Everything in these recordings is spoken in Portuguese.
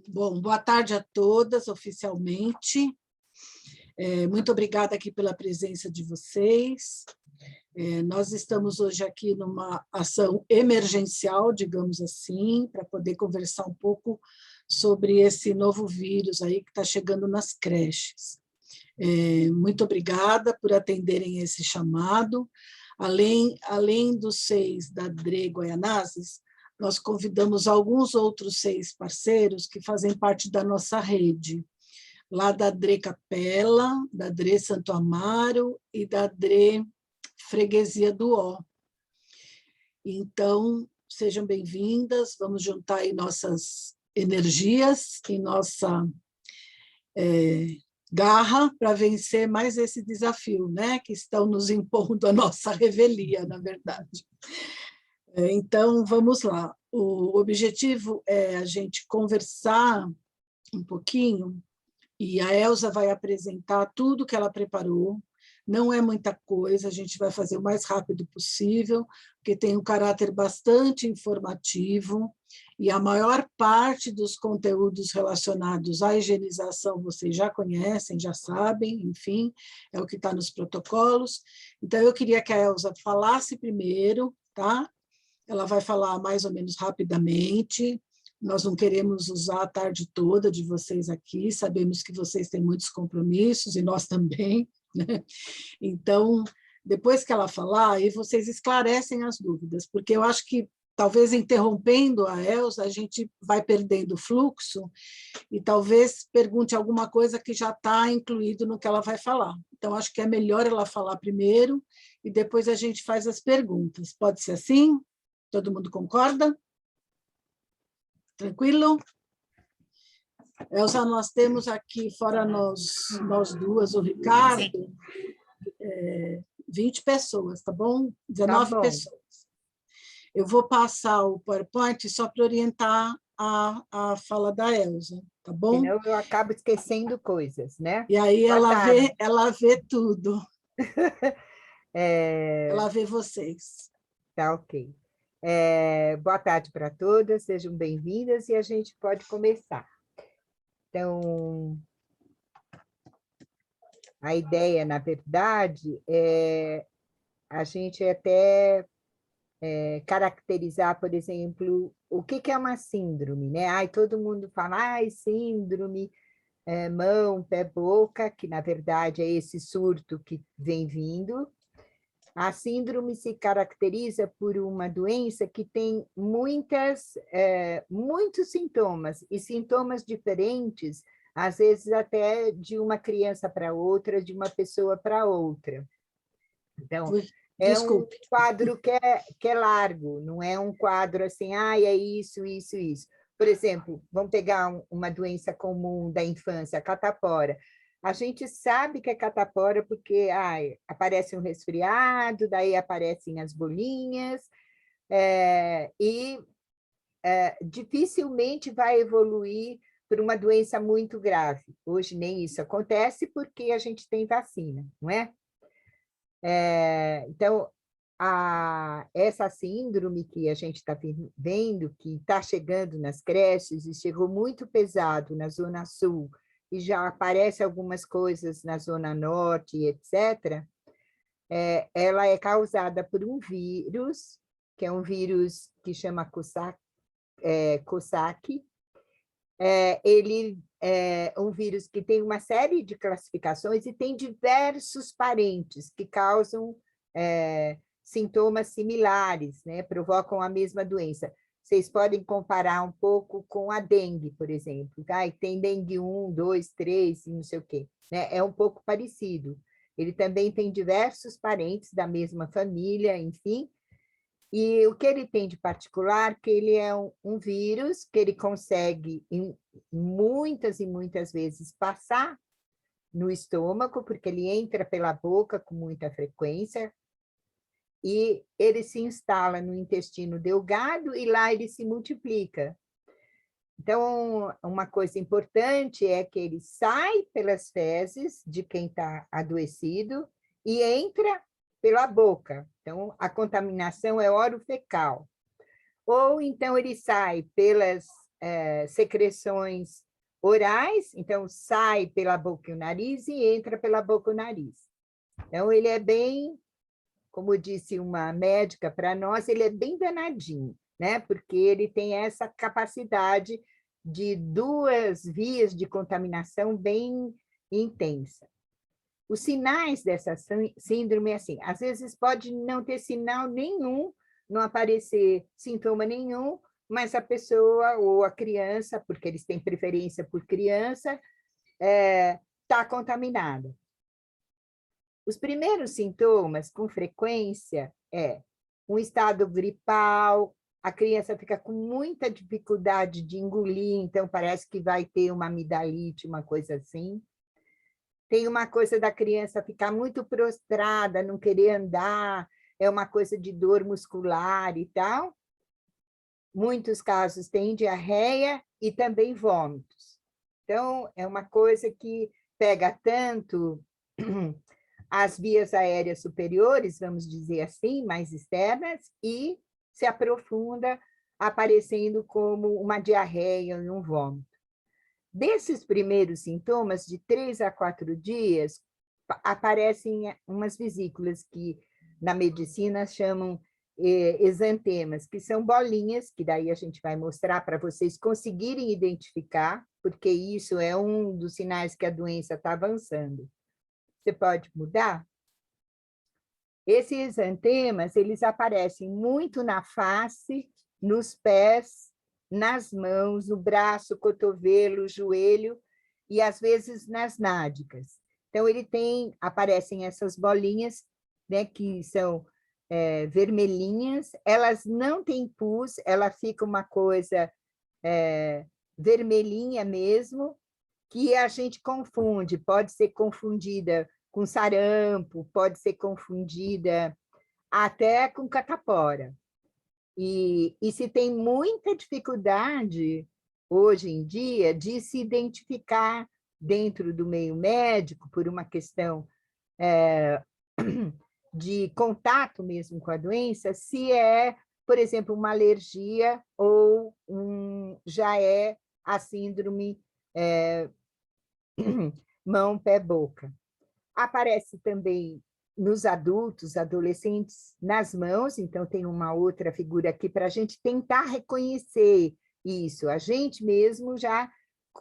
Bom, boa tarde a todas, oficialmente. Muito obrigada aqui pela presença de vocês. Nós estamos hoje aqui numa ação emergencial, digamos assim, para poder conversar um pouco sobre esse novo vírus aí que está chegando nas creches. Muito obrigada por atenderem esse chamado. Além dos 6 da DRE Goianazes, nós convidamos alguns outros 6 parceiros que fazem parte da nossa rede, lá da DRE Capela, da DRE Santo Amaro e da DRE Freguesia do Ó. Então, sejam bem-vindas, vamos juntar aí nossas energias e nossa garra para vencer mais esse desafio, né, que estão nos impondo a nossa revelia, na verdade. Então, vamos lá. O objetivo é a gente conversar um pouquinho, e a Elza vai apresentar tudo que ela preparou. Não é muita coisa, a gente vai fazer o mais rápido possível, porque tem um caráter bastante informativo, e a maior parte dos conteúdos relacionados à higienização vocês já conhecem, já sabem, enfim, é o que está nos protocolos. Então, eu queria que a Elza falasse primeiro, tá? Ela vai falar mais ou menos rapidamente. Nós não queremos usar a tarde toda de vocês aqui, sabemos que vocês têm muitos compromissos, e nós também, né? Então, depois que ela falar, aí vocês esclarecem as dúvidas, porque eu acho que, talvez interrompendo a Elza, a gente vai perdendo o fluxo, e talvez pergunte alguma coisa que já está incluído no que ela vai falar. Então, acho que é melhor ela falar primeiro, e depois a gente faz as perguntas. Pode ser assim? Todo mundo concorda? Tranquilo? Elza, nós temos aqui, fora nós duas, o Ricardo, 20 pessoas, tá bom? 19 Tá bom. pessoas. Eu vou passar o PowerPoint só para orientar a fala da Elza, tá bom? Senão eu acabo esquecendo coisas, né? E aí Boa tarde. ela vê tudo. É, Ela vê vocês. Tá ok. Boa tarde para todas, sejam bem-vindas e a gente pode começar. Então, a ideia, na verdade, é a gente até caracterizar, por exemplo, o que é uma síndrome, né? Ai, todo mundo fala, ai, síndrome, mão, pé, boca, que na verdade é esse surto que vem vindo. A síndrome se caracteriza por uma doença que tem muitos sintomas, e sintomas diferentes, às vezes até de uma criança para outra, de uma pessoa para outra. Então, é um Desculpe. quadro que é largo, não é um quadro assim, é isso, isso, isso. Por exemplo, vamos pegar uma doença comum da infância, a catapora. A gente sabe que é catapora porque aparece um resfriado, daí aparecem as bolinhas, dificilmente vai evoluir para uma doença muito grave. Hoje nem isso acontece porque a gente tem vacina, não é? Então, essa síndrome que a gente está vendo, que está chegando nas creches, e chegou muito pesado na Zona Sul, e já aparece algumas coisas na Zona Norte, etc., ela é causada por um vírus, que é um vírus que chama Coxsackie. Ele é um vírus que tem uma série de classificações e tem diversos parentes que causam sintomas similares, né? Provocam a mesma doença. Vocês podem comparar um pouco com a dengue, por exemplo. Tá? E tem dengue 1, 2, 3, e não sei o quê. Né? É um pouco parecido. Ele também tem diversos parentes da mesma família, enfim. E o que ele tem de particular, que ele é um vírus que ele consegue, muitas e muitas vezes, passar no estômago, porque ele entra pela boca com muita frequência, e ele se instala no intestino delgado e lá ele se multiplica. Então, uma coisa importante é que ele sai pelas fezes de quem está adoecido e entra pela boca. Então, a contaminação é orofecal. Ou então ele sai pelas secreções orais, então sai pela boca e o nariz e entra pela boca e o nariz. Então, ele é bem, como disse uma médica para nós, ele é bem danadinho, né? Porque ele tem essa capacidade de 2 vias de contaminação bem intensa. Os sinais dessa síndrome é assim, às vezes pode não ter sinal nenhum, não aparecer sintoma nenhum, mas a pessoa ou a criança, porque eles têm preferência por criança, está contaminada. Os primeiros sintomas, com frequência, é um estado gripal, a criança fica com muita dificuldade de engolir, então parece que vai ter uma amidalite, uma coisa assim. Tem uma coisa da criança ficar muito prostrada, não querer andar, é uma coisa de dor muscular e tal. Muitos casos têm diarreia e também vômitos. Então, é uma coisa que pega tanto as vias aéreas superiores, vamos dizer assim, mais externas, e se aprofunda aparecendo como uma diarreia e um vômito. Desses primeiros sintomas, de 3 a 4 dias, aparecem umas vesículas que na medicina chamam exantemas, que são bolinhas, que daí a gente vai mostrar para vocês conseguirem identificar, porque isso é um dos sinais que a doença está avançando. Você pode mudar? Esses exantemas, eles aparecem muito na face, nos pés, nas mãos, no braço, cotovelo, joelho e, às vezes, nas nádegas. Então, aparecem essas bolinhas, né, que são vermelhinhas, elas não têm pus, ela fica uma coisa vermelhinha mesmo, que a gente confunde, pode ser confundida com sarampo, pode ser confundida até com catapora. E se tem muita dificuldade, hoje em dia, de se identificar dentro do meio médico, por uma questão de contato mesmo com a doença, se é, por exemplo, uma alergia ou já é a síndrome mão, pé, boca. Aparece também nos adultos, adolescentes, nas mãos, então tem uma outra figura aqui para a gente tentar reconhecer isso, a gente mesmo já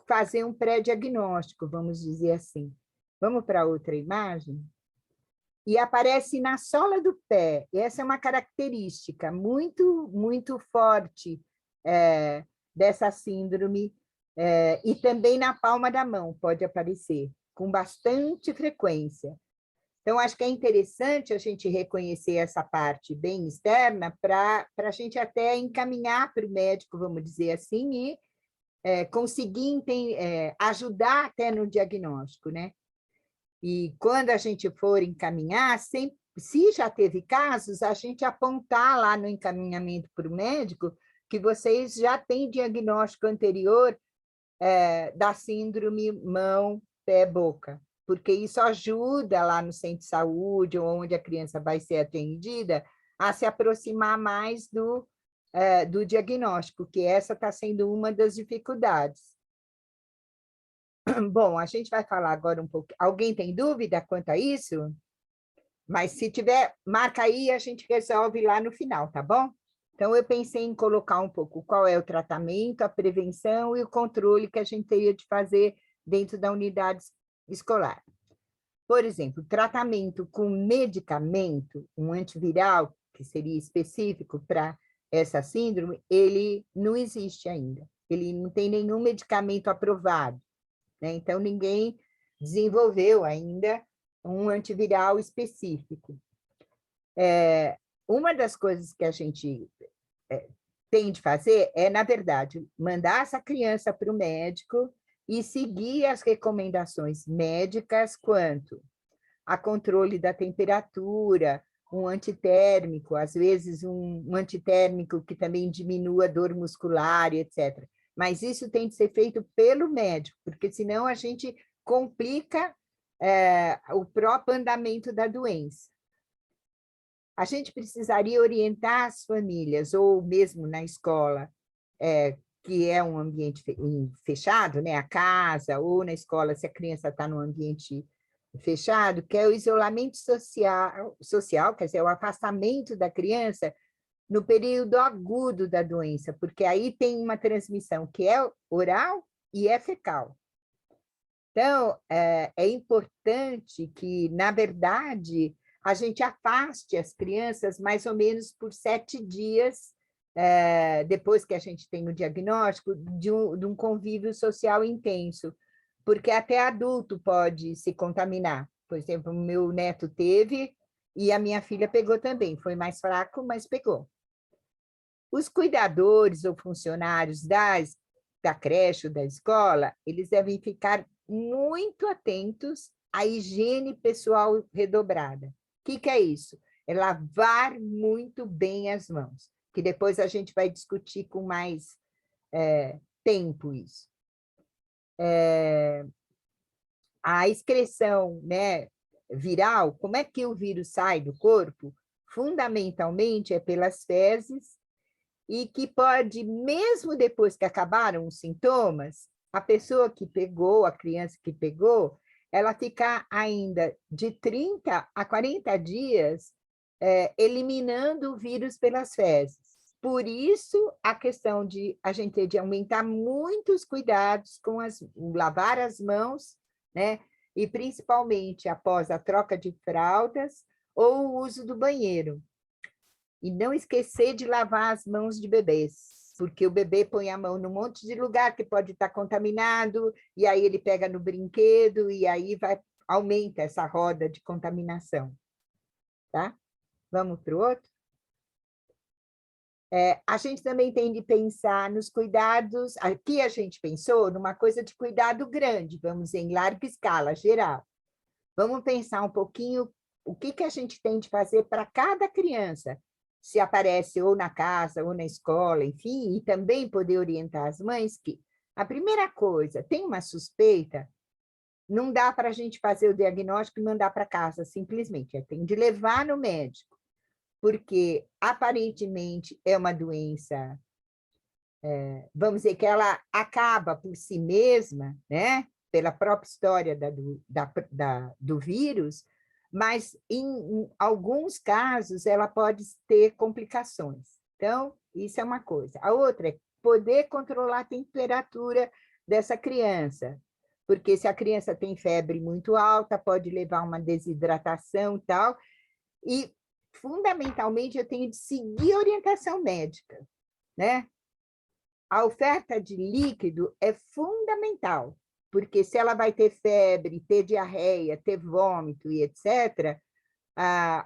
fazer um pré-diagnóstico, vamos dizer assim. Vamos para outra imagem? E aparece na sola do pé, essa é uma característica muito, muito forte dessa síndrome, e também na palma da mão pode aparecer, com bastante frequência. Então, acho que é interessante a gente reconhecer essa parte bem externa para a gente até encaminhar para o médico, vamos dizer assim, e conseguir ajudar até no diagnóstico, né? E quando a gente for encaminhar, se já teve casos, a gente apontar lá no encaminhamento para o médico que vocês já têm diagnóstico anterior da síndrome mão, pé, boca, porque isso ajuda lá no centro de saúde, ou onde a criança vai ser atendida, a se aproximar mais do diagnóstico, que essa está sendo uma das dificuldades. Bom, a gente vai falar agora um pouco. Alguém tem dúvida quanto a isso? Mas se tiver, marca aí e a gente resolve lá no final, tá bom? Então, eu pensei em colocar um pouco qual é o tratamento, a prevenção e o controle que a gente teria de fazer dentro da unidade escolar. Por exemplo, tratamento com medicamento, um antiviral, que seria específico para essa síndrome, ele não existe ainda. Ele não tem nenhum medicamento aprovado, né? Então, ninguém desenvolveu ainda um antiviral específico. Uma das coisas que a gente tem de fazer na verdade, mandar essa criança para o médico e seguir as recomendações médicas quanto a controle da temperatura, um antitérmico, às vezes um antitérmico que também diminua a dor muscular, etc. Mas isso tem de ser feito pelo médico, porque senão a gente complica o próprio andamento da doença. A gente precisaria orientar as famílias, ou mesmo na escola, que é um ambiente fechado, né? A casa ou na escola, se a criança está num ambiente fechado, que é o isolamento social, quer dizer, o afastamento da criança no período agudo da doença, porque aí tem uma transmissão que é oral e é fecal. Então, é importante que, na verdade, a gente afaste as crianças mais ou menos por 7 dias, depois que a gente tem o diagnóstico, de um convívio social intenso, porque até adulto pode se contaminar. Por exemplo, o meu neto teve e a minha filha pegou também. Foi mais fraco, mas pegou. Os cuidadores ou funcionários da creche ou da escola, eles devem ficar muito atentos à higiene pessoal redobrada. O que é isso? É lavar muito bem as mãos, que depois a gente vai discutir com mais tempo isso. A excreção, né, viral, como é que o vírus sai do corpo? Fundamentalmente é pelas fezes, e que pode, mesmo depois que acabaram os sintomas, a pessoa que pegou, a criança que pegou, ela ficar ainda de 30 a 40 dias eliminando o vírus pelas fezes. Por isso, a questão de a gente ter de aumentar muitos cuidados com lavar as mãos, né? E principalmente após a troca de fraldas ou o uso do banheiro. E não esquecer de lavar as mãos de bebês, porque o bebê põe a mão num monte de lugar que pode estar contaminado, e aí ele pega no brinquedo, e aí aumenta essa roda de contaminação. Tá? Vamos para o outro? A gente também tem de pensar nos cuidados, aqui a gente pensou numa coisa de cuidado grande, vamos em larga escala, geral. Vamos pensar um pouquinho o que a gente tem de fazer para cada criança, se aparece ou na casa, ou na escola, enfim, e também poder orientar as mães que a primeira coisa, tem uma suspeita, não dá para a gente fazer o diagnóstico e mandar para casa, simplesmente, tem de levar no médico, porque aparentemente é uma doença, vamos dizer que ela acaba por si mesma, né? Pela própria história do vírus, mas em alguns casos ela pode ter complicações. Então, isso é uma coisa. A outra é poder controlar a temperatura dessa criança, porque se a criança tem febre muito alta, pode levar a uma desidratação e tal, e fundamentalmente eu tenho de seguir a orientação médica, né? A oferta de líquido é fundamental, porque se ela vai ter febre, ter diarreia, ter vômito e etc.,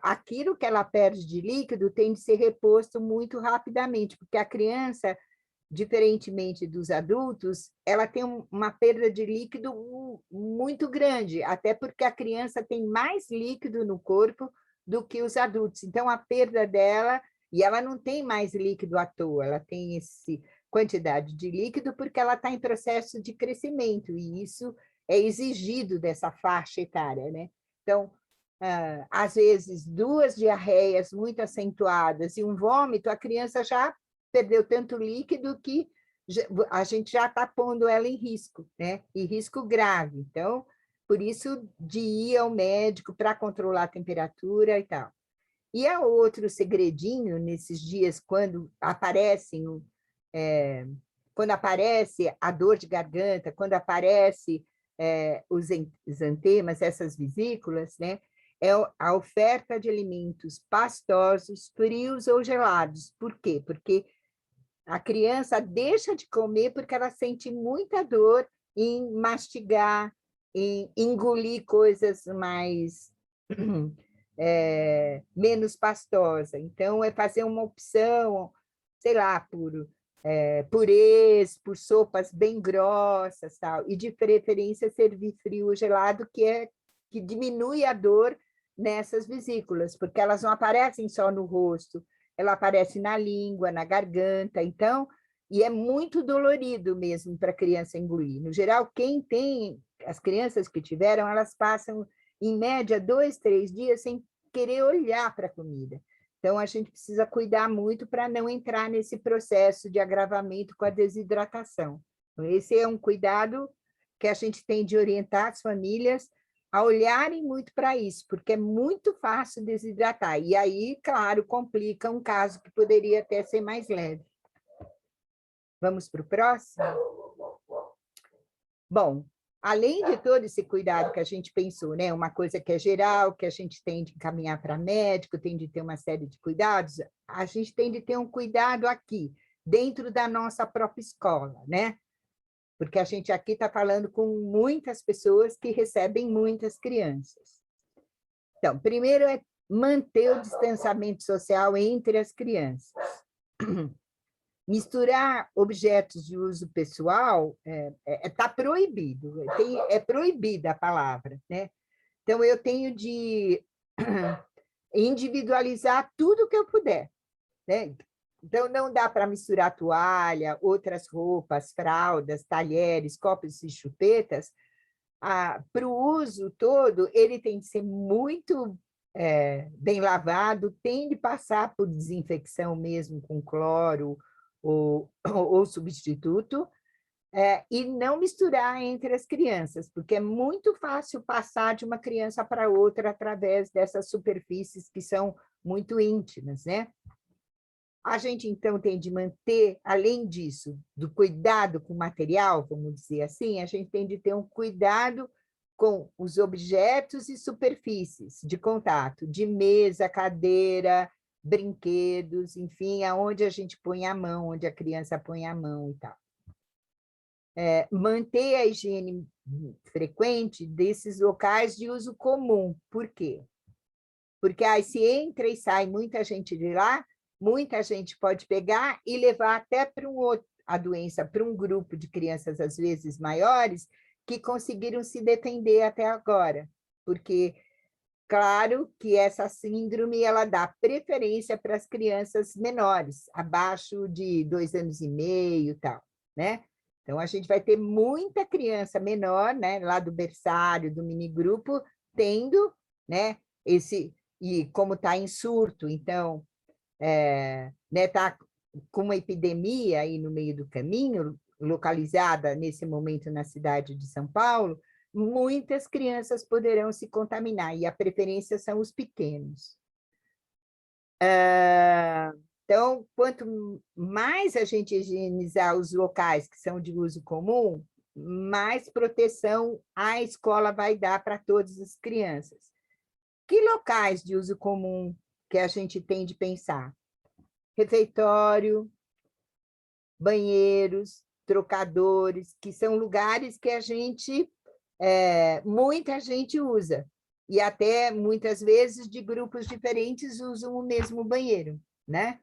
aquilo que ela perde de líquido tem de ser reposto muito rapidamente, porque a criança, diferentemente dos adultos, ela tem uma perda de líquido muito grande, até porque a criança tem mais líquido no corpo do que os adultos. Então, a perda dela, e ela não tem mais líquido à toa, ela tem esse quantidade de líquido porque ela está em processo de crescimento, e isso é exigido dessa faixa etária, né? Então, às vezes, 2 diarreias muito acentuadas e um vômito, a criança já perdeu tanto líquido que a gente já está pondo ela em risco, né? E risco grave. Então, por isso, de ir ao médico para controlar a temperatura e tal. E há outro segredinho nesses dias, quando aparece a dor de garganta, quando aparece os exantemas, essas vesículas, né? É a oferta de alimentos pastosos, frios ou gelados. Por quê? Porque a criança deixa de comer porque ela sente muita dor em mastigar, em engolir coisas mais menos pastosa. Então, é fazer uma opção, sei lá, por purês, por sopas bem grossas, tal, e de preferência servir frio ou gelado, que diminui a dor nessas vesículas, porque elas não aparecem só no rosto, ela aparece na língua, na garganta, então, e é muito dolorido mesmo para a criança engolir. No geral, as crianças que tiveram, elas passam, em média, 2, 3 dias sem querer olhar para a comida. Então, a gente precisa cuidar muito para não entrar nesse processo de agravamento com a desidratação. Então, esse é um cuidado que a gente tem de orientar as famílias a olharem muito para isso, porque é muito fácil desidratar. E aí, claro, complica um caso que poderia até ser mais leve. Vamos para o próximo? Bom, além de todo esse cuidado que a gente pensou, né, uma coisa que é geral, que a gente tem de encaminhar para médico, tem de ter uma série de cuidados, a gente tem de ter um cuidado aqui, dentro da nossa própria escola, né? Porque a gente aqui está falando com muitas pessoas que recebem muitas crianças. Então, primeiro é manter o distanciamento social entre as crianças. Misturar objetos de uso pessoal está proibido, é proibida a palavra, né? Então, eu tenho de individualizar tudo que eu puder, né? Então, não dá para misturar toalha, outras roupas, fraldas, talheres, copos e chupetas. Para o uso todo, ele tem de ser muito bem lavado, tem de passar por desinfecção mesmo com cloro ou substituto, e não misturar entre as crianças, porque é muito fácil passar de uma criança para outra através dessas superfícies que são muito íntimas, né? A gente, então, tem de manter, além disso, do cuidado com o material, vamos dizer assim, a gente tem de ter um cuidado com os objetos e superfícies de contato, de mesa, cadeira, brinquedos, enfim, aonde a gente põe a mão, onde a criança põe a mão e tal. Manter a higiene frequente desses locais de uso comum. Por quê? Porque aí, se entra e sai muita gente de lá, muita gente pode pegar e levar até para a doença para um grupo de crianças, às vezes maiores, que conseguiram se defender até agora. Porque, claro, que essa síndrome ela dá preferência para as crianças menores, abaixo de 2 anos e meio e tal, né? Então, a gente vai ter muita criança menor, né, lá do berçário, do minigrupo, tendo, né, e como está em surto, então, né, tá com uma epidemia aí no meio do caminho, localizada nesse momento na cidade de São Paulo, muitas crianças poderão se contaminar, e a preferência são os pequenos. Então, quanto mais a gente higienizar os locais que são de uso comum, mais proteção a escola vai dar para todas as crianças. Que locais de uso comum que a gente tem de pensar? Refeitório, banheiros, trocadores, que são lugares que muita gente usa, e até muitas vezes de grupos diferentes usam o mesmo banheiro, né?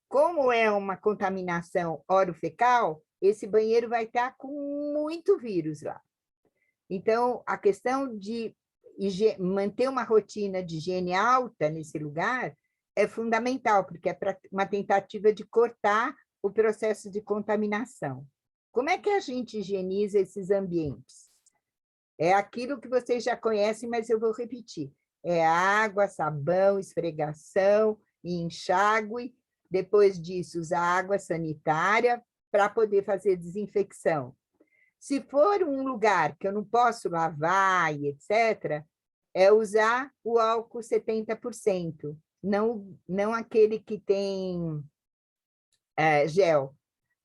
Como é uma contaminação orofecal, esse banheiro vai estar com muito vírus lá. Então, a questão de manter uma rotina de higiene alta nesse lugar é fundamental, porque é uma tentativa de cortar o processo de contaminação. Como é que a gente higieniza esses ambientes? É aquilo que vocês já conhecem, mas eu vou repetir. É água, sabão, esfregação e enxágue. Depois disso, usar água sanitária para poder fazer desinfecção. Se for um lugar que eu não posso lavar e etc., é usar o álcool 70%, não aquele que tem gel,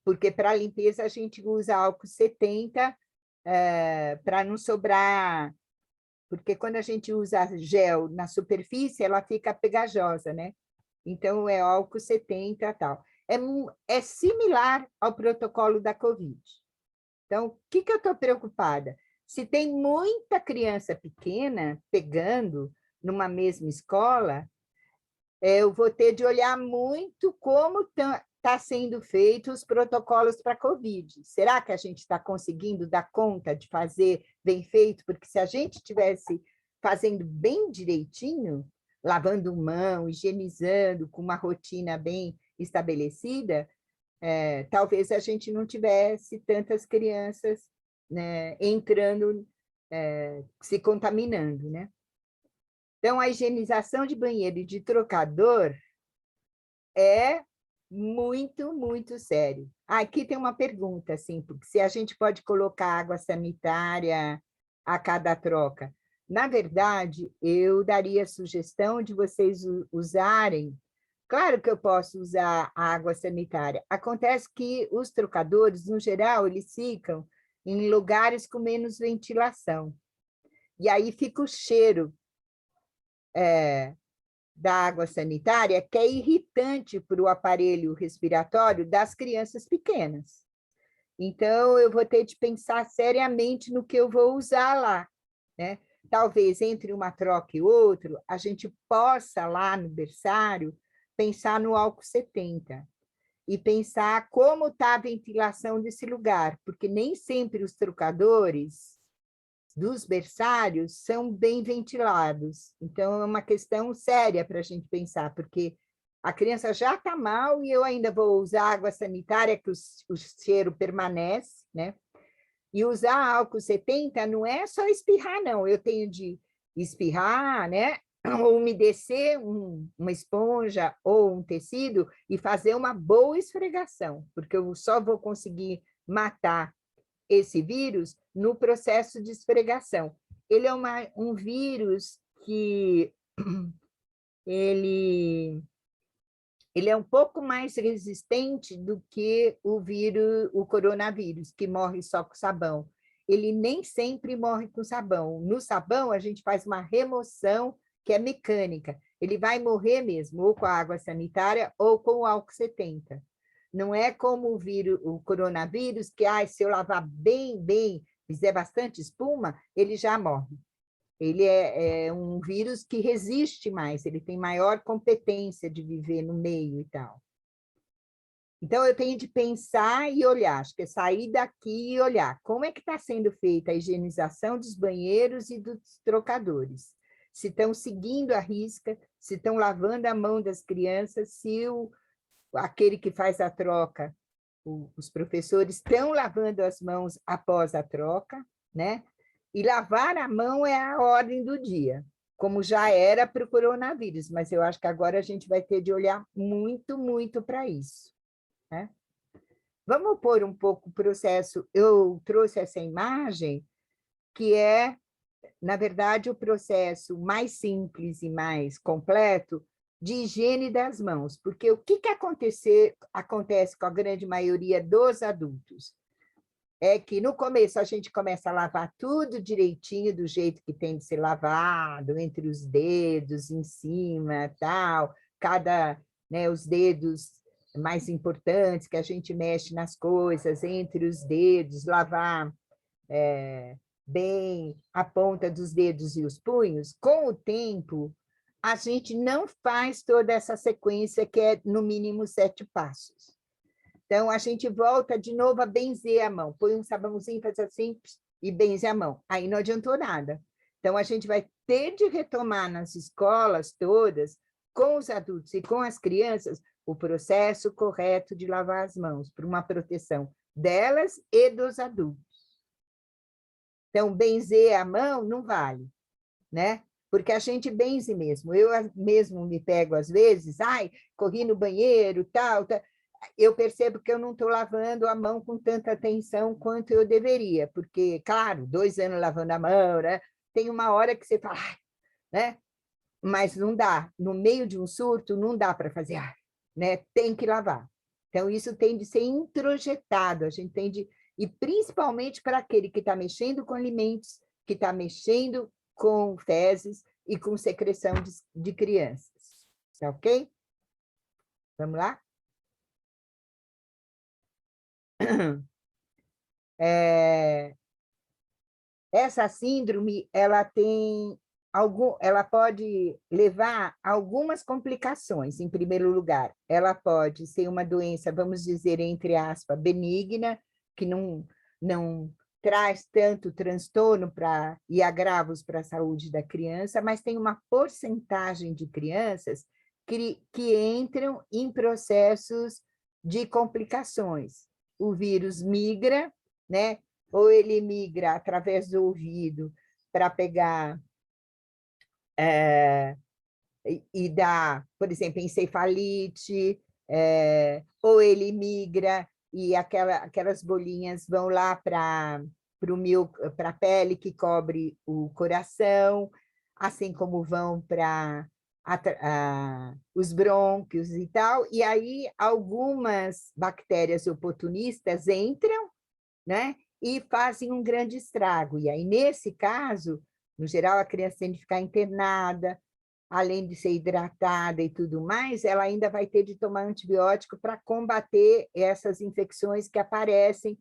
porque para a limpeza a gente usa álcool 70%, para não sobrar, porque quando a gente usa gel na superfície, ela fica pegajosa, né? Então, é álcool 70 e tal. É similar ao protocolo da Covid. Então, o que eu estou preocupada? Se tem muita criança pequena pegando numa mesma escola, eu vou ter de olhar muito como está sendo feito os protocolos para a Covid. Será que a gente está conseguindo dar conta de fazer bem feito? Porque se a gente estivesse fazendo bem direitinho, lavando mão, higienizando, com uma rotina bem estabelecida, talvez a gente não tivesse tantas crianças, né, entrando, se contaminando, né? Então, a higienização de banheiro e de trocador é muito, muito sério. Aqui tem uma pergunta, assim, porque se a gente pode colocar água sanitária a cada troca. Na verdade, eu daria a sugestão de vocês usarem. Claro que eu posso usar a água sanitária. Acontece que os trocadores, no geral, eles ficam em lugares com menos ventilação. E aí fica o cheiro da água sanitária, que é irritante para o aparelho respiratório das crianças pequenas. Então, eu vou ter de pensar seriamente no que eu vou usar lá, né? Talvez entre uma troca e outra, a gente possa lá no berçário pensar no álcool 70 e pensar como está a ventilação desse lugar, porque nem sempre os trocadores dos berçários são bem ventilados. Então, é uma questão séria para a gente pensar, porque a criança já está mal e eu ainda vou usar água sanitária, que o cheiro permanece, né? E usar álcool 70 não é só espirrar, não. Eu tenho de espirrar, né? Ou umedecer uma esponja ou um tecido e fazer uma boa esfregação, porque eu só vou conseguir matar esse vírus no processo de esfregação. Ele é um vírus que ele é um pouco mais resistente do que o coronavírus, que morre só com sabão. Ele nem sempre morre com sabão. No sabão, a gente faz uma remoção que é mecânica. Ele vai morrer mesmo, ou com a água sanitária, ou com o álcool 70. Não é como o coronavírus, que se eu lavar bem, fizer bastante espuma, ele já morre. Ele é um vírus que resiste mais, ele tem maior competência de viver no meio e tal. Então, eu tenho de pensar e olhar, acho que é sair daqui e olhar como é que está sendo feita a higienização dos banheiros e dos trocadores. Se estão seguindo a risca, se estão lavando a mão das crianças, se aquele que faz a troca, os professores estão lavando as mãos após a troca, né? E lavar a mão é a ordem do dia, como já era para o coronavírus, mas eu acho que agora a gente vai ter de olhar muito, muito para isso, né? Vamos pôr um pouco o processo. Eu trouxe essa imagem, que é, na verdade, o processo mais simples e mais completo de higiene das mãos, porque o que acontece com a grande maioria dos adultos? É que no começo a gente começa a lavar tudo direitinho, do jeito que tem de ser lavado, entre os dedos, em cima, tal, os dedos mais importantes que a gente mexe nas coisas, entre os dedos, lavar bem a ponta dos dedos e os punhos. Com o tempo, a gente não faz toda essa sequência, que é no mínimo 7 passos. Então, a gente volta de novo a benzer a mão. Põe um sabãozinho, faz assim, e benze a mão. Aí não adiantou nada. Então, a gente vai ter de retomar nas escolas todas, com os adultos e com as crianças, o processo correto de lavar as mãos, para uma proteção delas e dos adultos. Então, benzer a mão não vale, né? Porque a gente benze mesmo. Eu mesmo me pego às vezes, corri no banheiro, tal. Eu percebo que eu não estou lavando a mão com tanta atenção quanto eu deveria, porque, claro, 2 anos lavando a mão, né? Tem uma hora que você fala, né? Mas não dá. No meio de um surto, não dá para fazer, né? Tem que lavar. Então, isso tem de ser introjetado, a gente tem de... E principalmente para aquele que está mexendo com alimentos, que está mexendo com fezes e com secreção de crianças. Tá ok? Vamos lá? Essa síndrome, ela pode levar a algumas complicações. Em primeiro lugar, ela pode ser uma doença, vamos dizer, entre aspas, benigna, que não traz tanto transtorno e agravos para a saúde da criança, mas tem uma porcentagem de crianças que entram em processos de complicações. O vírus migra, né? Ou ele migra através do ouvido para pegar e dá, por exemplo, encefalite, ou ele migra e aquelas bolinhas vão lá para a pele que cobre o coração, assim como vão para os brônquios e tal, e aí algumas bactérias oportunistas entram, né, e fazem um grande estrago. E aí, nesse caso, no geral, a criança tem que ficar internada, além de ser hidratada e tudo mais, ela ainda vai ter de tomar antibiótico para combater essas infecções que aparecem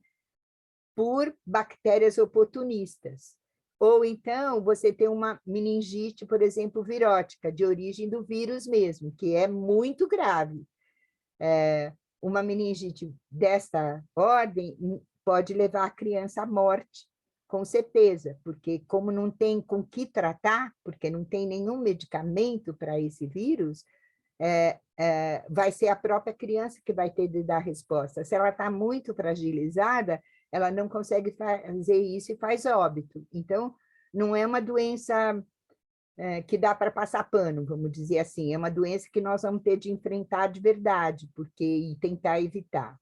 por bactérias oportunistas. Ou então você tem uma meningite, por exemplo, virótica, de origem do vírus mesmo, que é muito grave. Uma meningite desta ordem pode levar a criança à morte, com certeza, porque como não tem com que tratar, porque não tem nenhum medicamento para esse vírus, vai ser a própria criança que vai ter de dar resposta. Se ela está muito fragilizada, ela não consegue fazer isso e faz óbito. Então, não é uma doença que dá para passar pano, vamos dizer assim, é uma doença que nós vamos ter de enfrentar de verdade, e tentar evitar.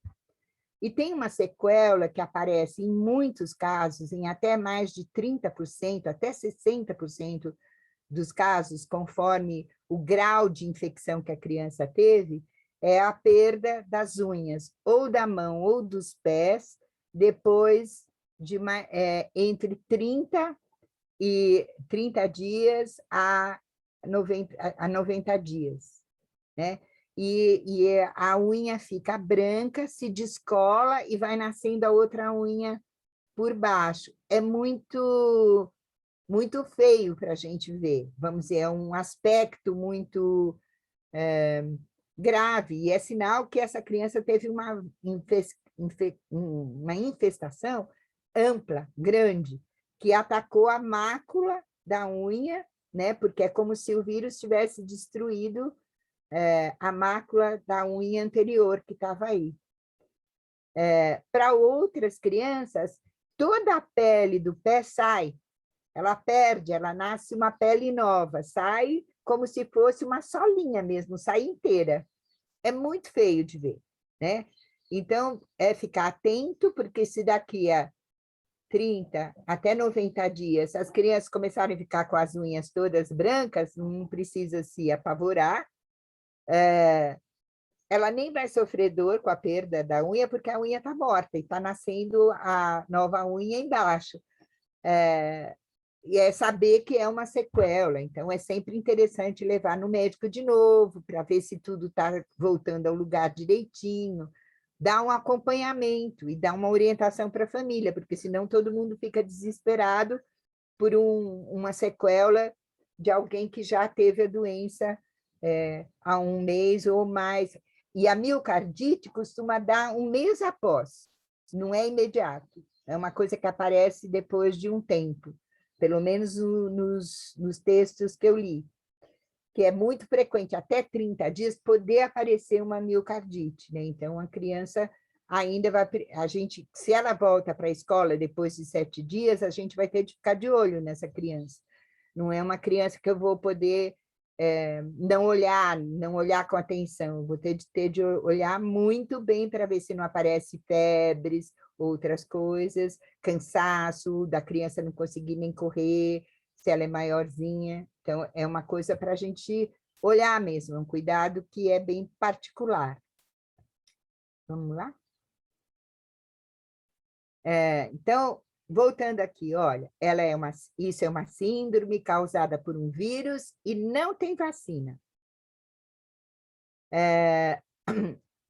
E tem uma sequela que aparece em muitos casos, em até mais de 30%, até 60% dos casos, conforme o grau de infecção que a criança teve, é a perda das unhas, ou da mão ou dos pés, depois de entre 30 dias a 90 dias, né? E a unha fica branca, se descola e vai nascendo a outra unha por baixo. É muito feio para a gente ver, vamos dizer, é um aspecto muito grave, e é sinal que essa criança teve uma infestação ampla, grande, que atacou a mácula da unha, né? Porque é como se o vírus tivesse destruído a mácula da unha anterior que estava aí. Para outras crianças, toda a pele do pé sai, ela perde, ela nasce uma pele nova, sai como se fosse uma solinha mesmo, sai inteira. É muito feio de ver, né? Então, é ficar atento, porque se daqui a 30 até 90 dias as crianças começarem a ficar com as unhas todas brancas, não precisa se apavorar. Ela nem vai sofrer dor com a perda da unha, porque a unha está morta e está nascendo a nova unha embaixo. E é saber que é uma sequela, então é sempre interessante levar no médico de novo, para ver se tudo está voltando ao lugar direitinho, dar um acompanhamento e dar uma orientação para a família, porque senão todo mundo fica desesperado por uma sequela de alguém que já teve a doença há um mês ou mais. E a miocardite costuma dar um mês após, não é imediato, é uma coisa que aparece depois de um tempo, pelo menos nos textos que eu li, que é muito frequente, até 30 dias, poder aparecer uma miocardite, né? Então, a criança ainda vai... se ela volta para a escola depois de 7 dias, a gente vai ter de ficar de olho nessa criança. Não é uma criança que eu vou poder não olhar com atenção, vou ter de olhar muito bem para ver se não aparece febres, outras coisas, cansaço, da criança não conseguir nem correr, se ela é maiorzinha. Então, é uma coisa para a gente olhar mesmo, é um cuidado que é bem particular. Vamos lá? Então, voltando aqui, olha, isso é uma síndrome causada por um vírus e não tem vacina.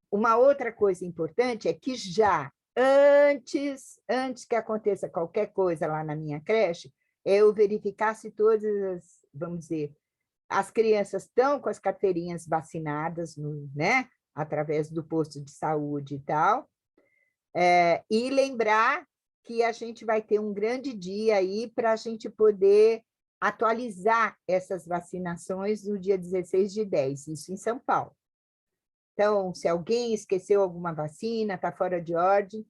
Uma outra coisa importante é que já antes que aconteça qualquer coisa lá na minha creche, eu verificar se todas vamos dizer, as crianças estão com as carteirinhas vacinadas, né, através do posto de saúde e tal, e lembrar que a gente vai ter um grande dia aí para a gente poder atualizar essas vacinações no dia 16/10, isso em São Paulo. Então, se alguém esqueceu alguma vacina, está fora de ordem,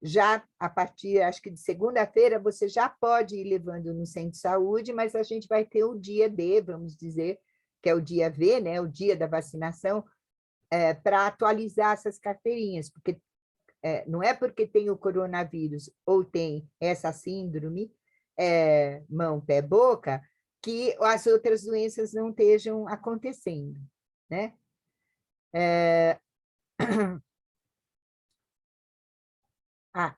já a partir, acho que de segunda-feira, você já pode ir levando no centro de saúde, mas a gente vai ter o dia D, vamos dizer, que é o dia V, né, o dia da vacinação, para atualizar essas carteirinhas, porque não é porque tem o coronavírus ou tem essa síndrome, mão, pé, boca, que as outras doenças não estejam acontecendo, né?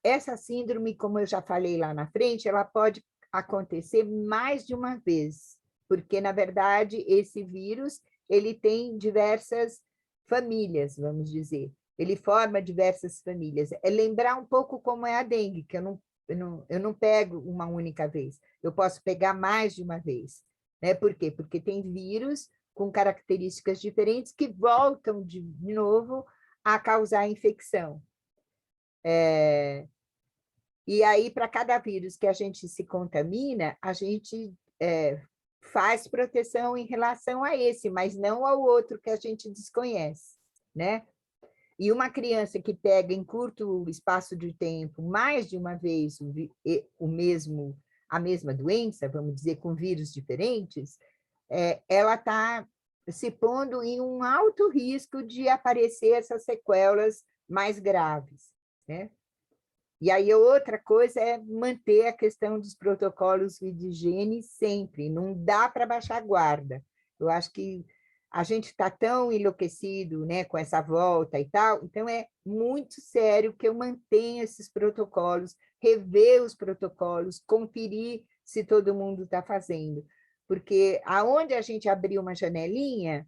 Essa síndrome, como eu já falei lá na frente, ela pode acontecer mais de uma vez, porque, na verdade, esse vírus ele tem diversas famílias, vamos dizer. Ele forma diversas famílias. É lembrar um pouco como é a dengue, que eu não pego uma única vez, eu posso pegar mais de uma vez. Né? Por quê? Porque tem vírus com características diferentes que voltam de novo a causar infecção. E aí, para cada vírus que a gente se contamina, a gente faz proteção em relação a esse, mas não ao outro que a gente desconhece, né? E uma criança que pega em curto espaço de tempo mais de uma vez a mesma doença, vamos dizer, com vírus diferentes, ela está se pondo em um alto risco de aparecer essas sequelas mais graves, né? E aí outra coisa é manter a questão dos protocolos de higiene sempre, não dá para baixar a guarda. Eu acho que a gente está tão enlouquecido, né, com essa volta e tal, então é muito sério que eu mantenha esses protocolos, rever os protocolos, conferir se todo mundo está fazendo. Porque aonde a gente abriu uma janelinha,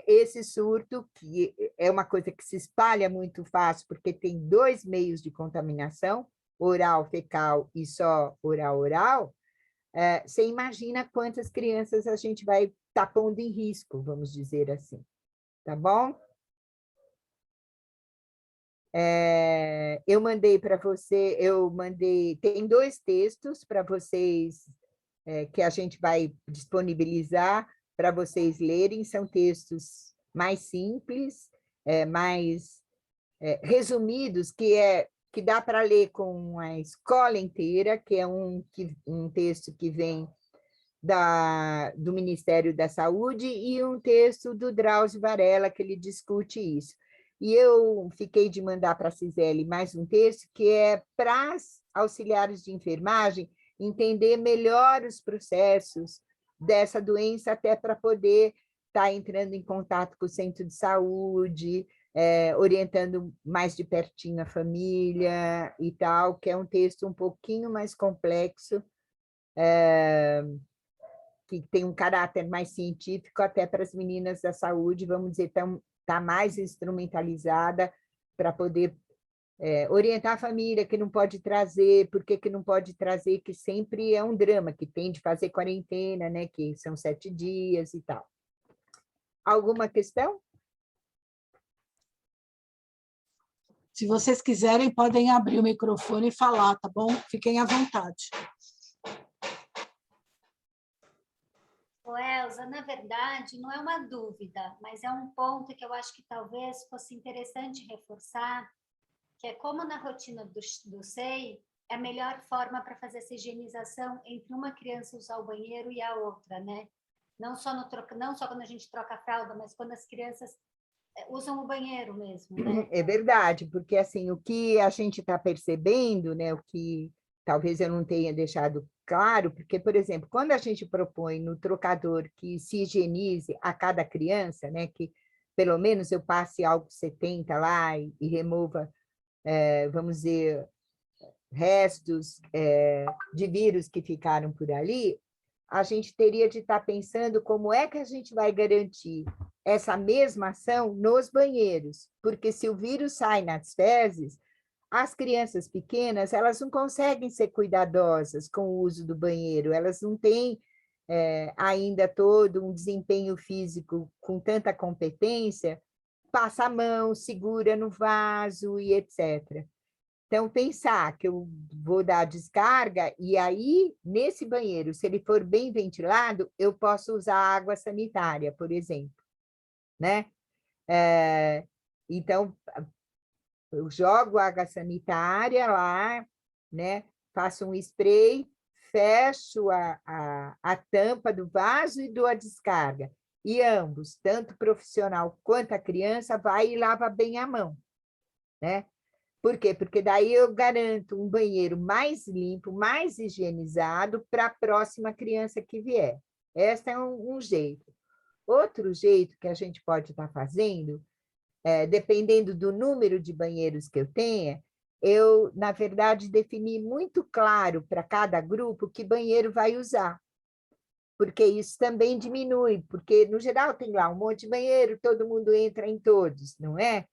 esse surto, que é uma coisa que se espalha muito fácil, porque tem 2 meios de contaminação, oral, fecal e só oral-oral, você imagina quantas crianças a gente vai estar pondo em risco, vamos dizer assim. Tá bom? Eu mandei para você, tem 2 textos para vocês, que a gente vai disponibilizar para vocês lerem, são textos mais simples, mais resumidos, que dá para ler com a escola inteira, que é um texto que vem do Ministério da Saúde e um texto do Drauzio Varela, que ele discute isso. E eu fiquei de mandar para a Cisele mais um texto que é para as auxiliares de enfermagem entender melhor os processos dessa doença, até para poder estar entrando em contato com o centro de saúde, orientando mais de pertinho a família e tal, que é um texto um pouquinho mais complexo, que tem um caráter mais científico, até para as meninas da saúde, vamos dizer, está mais instrumentalizada para poder orientar a família que não pode trazer, por que não pode trazer, que sempre é um drama, que tem de fazer quarentena, né, que são 7 dias e tal. Alguma questão? Se vocês quiserem, podem abrir o microfone e falar, tá bom? Fiquem à vontade. Elza, na verdade, não é uma dúvida, mas é um ponto que eu acho que talvez fosse interessante reforçar, que é como na rotina do SEI, é a melhor forma para fazer essa higienização entre uma criança usar o banheiro e a outra, né? Não só quando a gente troca a fralda, mas quando as crianças usam o banheiro mesmo, né? É verdade, porque assim, o que a gente está percebendo, né, o que talvez eu não tenha deixado claro, porque, por exemplo, quando a gente propõe no trocador que se higienize a cada criança, né, que pelo menos eu passe álcool 70 lá e remova, vamos dizer, restos de vírus que ficaram por ali, a gente teria de estar pensando como é que a gente vai garantir essa mesma ação nos banheiros, porque se o vírus sai nas fezes, as crianças pequenas, elas não conseguem ser cuidadosas com o uso do banheiro, elas não têm ainda todo um desempenho físico com tanta competência, passa a mão, segura no vaso e etc. Então, pensar que eu vou dar a descarga e aí, nesse banheiro, se ele for bem ventilado, eu posso usar água sanitária, por exemplo, né? Então, eu jogo água sanitária lá, né? Faço um spray, fecho a tampa do vaso e dou a descarga. e ambos, tanto o profissional quanto a criança, vai e lava bem a mão, né? Por quê? Porque daí eu garanto um banheiro mais limpo, mais higienizado para a próxima criança que vier. Esse é um jeito. Outro jeito que a gente pode estar fazendo, dependendo do número de banheiros que eu tenha, eu, na verdade, defini muito claro para cada grupo que banheiro vai usar, porque isso também diminui, porque, no geral, tem lá um monte de banheiro, todo mundo entra em todos, não é?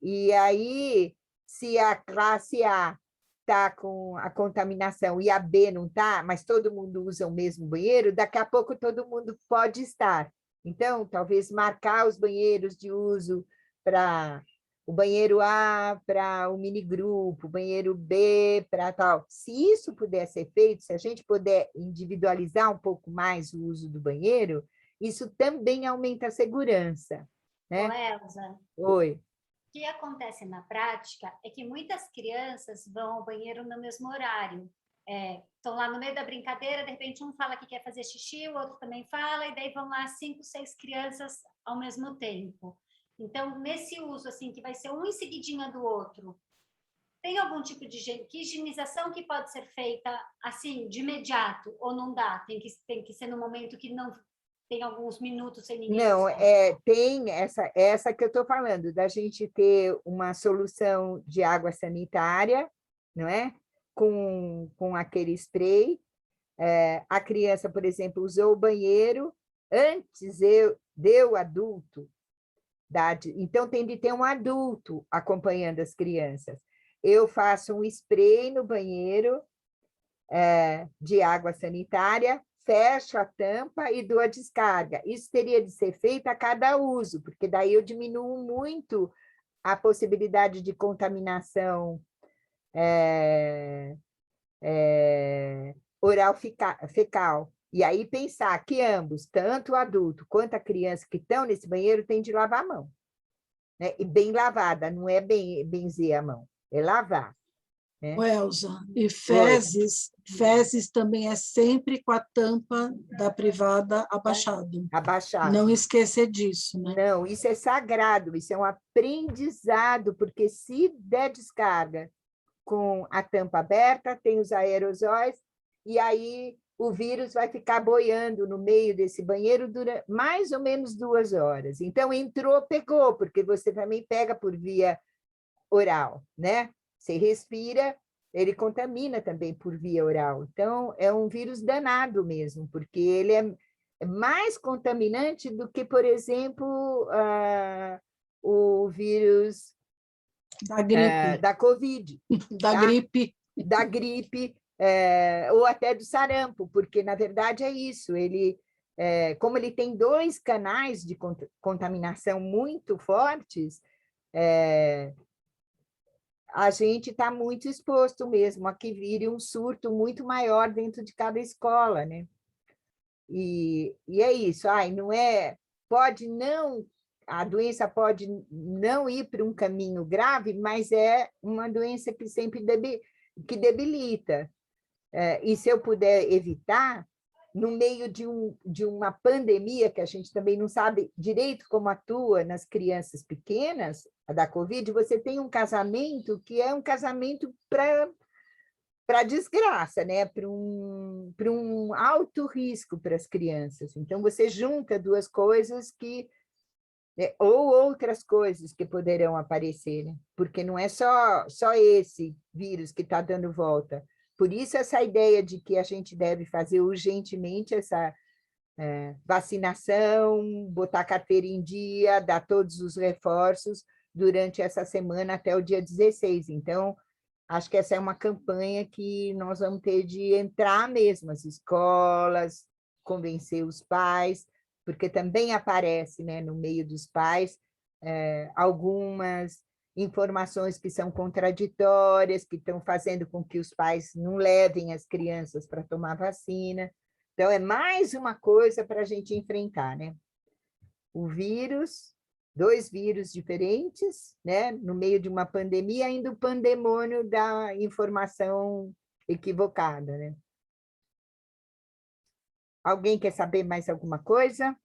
E aí, se a classe A está com a contaminação e a B não está, mas todo mundo usa o mesmo banheiro, daqui a pouco todo mundo pode estar. Então, talvez marcar os banheiros de uso para o banheiro A, para o minigrupo, o banheiro B, para tal. Se isso puder ser feito, se a gente puder individualizar um pouco mais o uso do banheiro, isso também aumenta a segurança, né? Ô, Elza, Oi. o que acontece na prática é que muitas crianças vão ao banheiro no mesmo horário. Estão lá no meio da brincadeira, de repente um fala que quer fazer xixi, o outro também fala, e daí vão lá 5, 6 crianças ao mesmo tempo. Então, nesse uso, assim, que vai ser um em seguidinha do outro, tem algum tipo de higienização que pode ser feita, assim, de imediato, ou não dá? Tem que ser no momento que não tem alguns minutos sem ninguém Não, usar? tem essa que eu estou falando, da gente ter uma solução de água sanitária, não é? Com aquele spray. A criança, por exemplo, usou o banheiro, antes deu adulto, então tem de ter um adulto acompanhando as crianças. Eu faço um spray no banheiro de água sanitária, fecho a tampa e dou a descarga. Isso teria de ser feito a cada uso, porque daí eu diminuo muito a possibilidade de contaminação oral fecal. E aí pensar que ambos, tanto o adulto quanto a criança que estão nesse banheiro, têm de lavar a mão, né? E bem lavada, não é benzer a mão, é lavar. Ô, Elza, e Oi. fezes também é sempre com a tampa da privada abaixada. Abaixado. Não esquecer disso, né? Não, isso é sagrado, isso é um aprendizado, porque se der descarga com a tampa aberta, tem os aerosóis, e aí o vírus vai ficar boiando no meio desse banheiro durante mais ou menos 2 horas. Então, entrou, pegou, porque você também pega por via oral, né? Você respira, ele contamina também por via oral. Então, é um vírus danado mesmo, porque ele é mais contaminante do que, por exemplo, o vírus Da gripe. da Covid. Da tá? gripe. Da gripe, ou até do sarampo, porque, na verdade, é isso. Ele, como ele tem 2 canais de contaminação muito fortes, a gente está muito exposto mesmo a que vire um surto muito maior dentro de cada escola, né? E é isso. Não é, pode não, a doença pode não ir para um caminho grave, mas é uma doença que sempre que debilita. E se eu puder evitar, no meio de uma pandemia, que a gente também não sabe direito como atua nas crianças pequenas, a da Covid, você tem um casamento que é um casamento para desgraça, né? Para um alto risco para as crianças. Então, você junta 2 coisas ou outras coisas que poderão aparecer, né? Porque não é só esse vírus que está dando volta. Por isso, essa ideia de que a gente deve fazer urgentemente essa vacinação, botar a carteira em dia, dar todos os reforços durante essa semana até o dia 16. Então, acho que essa é uma campanha que nós vamos ter de entrar mesmo, as escolas, convencer os pais, porque também aparece, né, no meio dos pais algumas informações que são contraditórias, que estão fazendo com que os pais não levem as crianças para tomar vacina. Então, é mais uma coisa para a gente enfrentar, né? O vírus, 2 vírus diferentes, né? No meio de uma pandemia, ainda o pandemônio da informação equivocada, né? Alguém quer saber mais alguma coisa?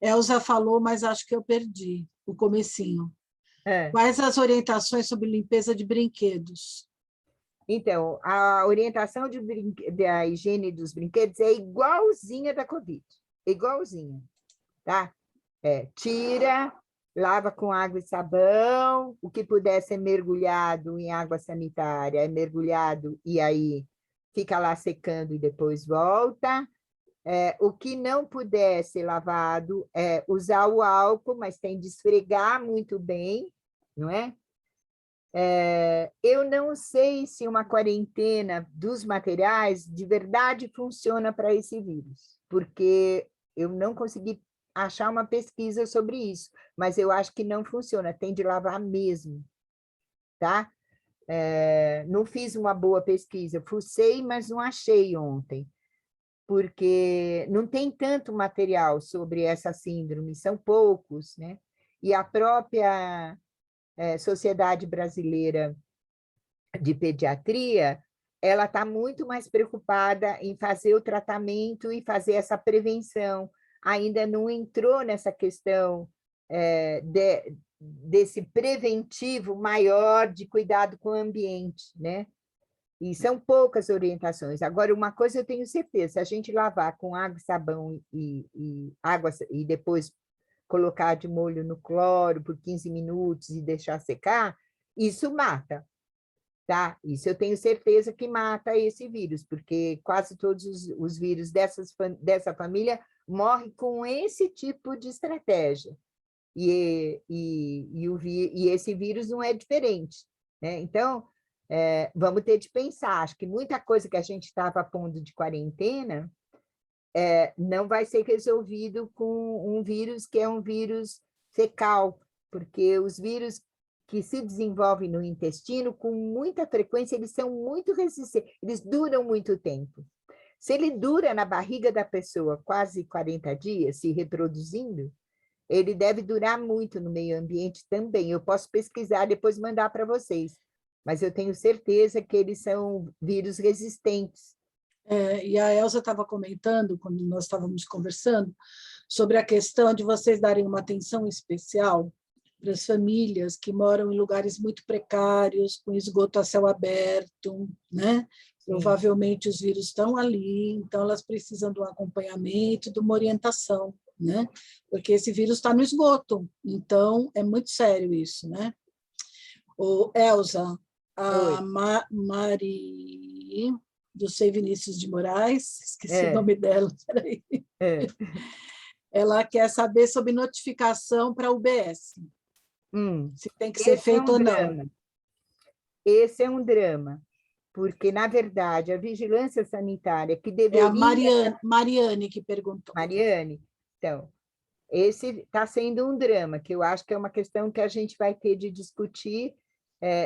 Elza falou, mas acho que eu perdi o comecinho. É. Quais as orientações sobre limpeza de brinquedos? Então, a orientação da higiene dos brinquedos é igualzinha da Covid, igualzinha, tá? Tira, lava com água e sabão, o que puder ser mergulhado em água sanitária é mergulhado e aí fica lá secando e depois volta. O que não puder ser lavado é usar o álcool, mas tem de esfregar muito bem, não é? Eu não sei se uma quarentena dos materiais de verdade funciona para esse vírus, porque eu não consegui achar uma pesquisa sobre isso, mas eu acho que não funciona, tem de lavar mesmo, tá? Não fiz uma boa pesquisa, fucei, mas não achei ontem, porque não tem tanto material sobre essa síndrome, são poucos, né? E a própria Sociedade Brasileira de Pediatria, ela está muito mais preocupada em fazer o tratamento e fazer essa prevenção. Ainda não entrou nessa questão desse preventivo maior de cuidado com o ambiente, né? E são poucas orientações. Agora, uma coisa eu tenho certeza, se a gente lavar com água, sabão e água e depois colocar de molho no cloro por 15 minutos e deixar secar, isso mata, tá? Isso eu tenho certeza que mata esse vírus, porque quase todos os vírus dessa família morrem com esse tipo de estratégia. E esse vírus não é diferente, né? Então, vamos ter de pensar, acho que muita coisa que a gente estava pondo de quarentena não vai ser resolvido com um vírus que é um vírus fecal, porque os vírus que se desenvolvem no intestino, com muita frequência, eles são muito resistentes, eles duram muito tempo. Se ele dura na barriga da pessoa quase 40 dias, se reproduzindo, ele deve durar muito no meio ambiente também. Eu posso pesquisar, depois mandar para vocês, mas eu tenho certeza que eles são vírus resistentes. E a Elza estava comentando, quando nós estávamos conversando, sobre a questão de vocês darem uma atenção especial para as famílias que moram em lugares muito precários, com esgoto a céu aberto, né? Provavelmente os vírus estão ali, então elas precisam de um acompanhamento, de uma orientação, né? Porque esse vírus está no esgoto, então é muito sério isso, né? Elza, a Mari do Sei Vinícius de Moraes, esqueci o nome dela, peraí. Ela quer saber sobre notificação para a UBS, se tem que ser feito ou não. Esse é um drama, porque, na verdade, a vigilância sanitária que deveria... É a Mariane que perguntou. Mariane, então, esse está sendo um drama, que eu acho que é uma questão que a gente vai ter de discutir,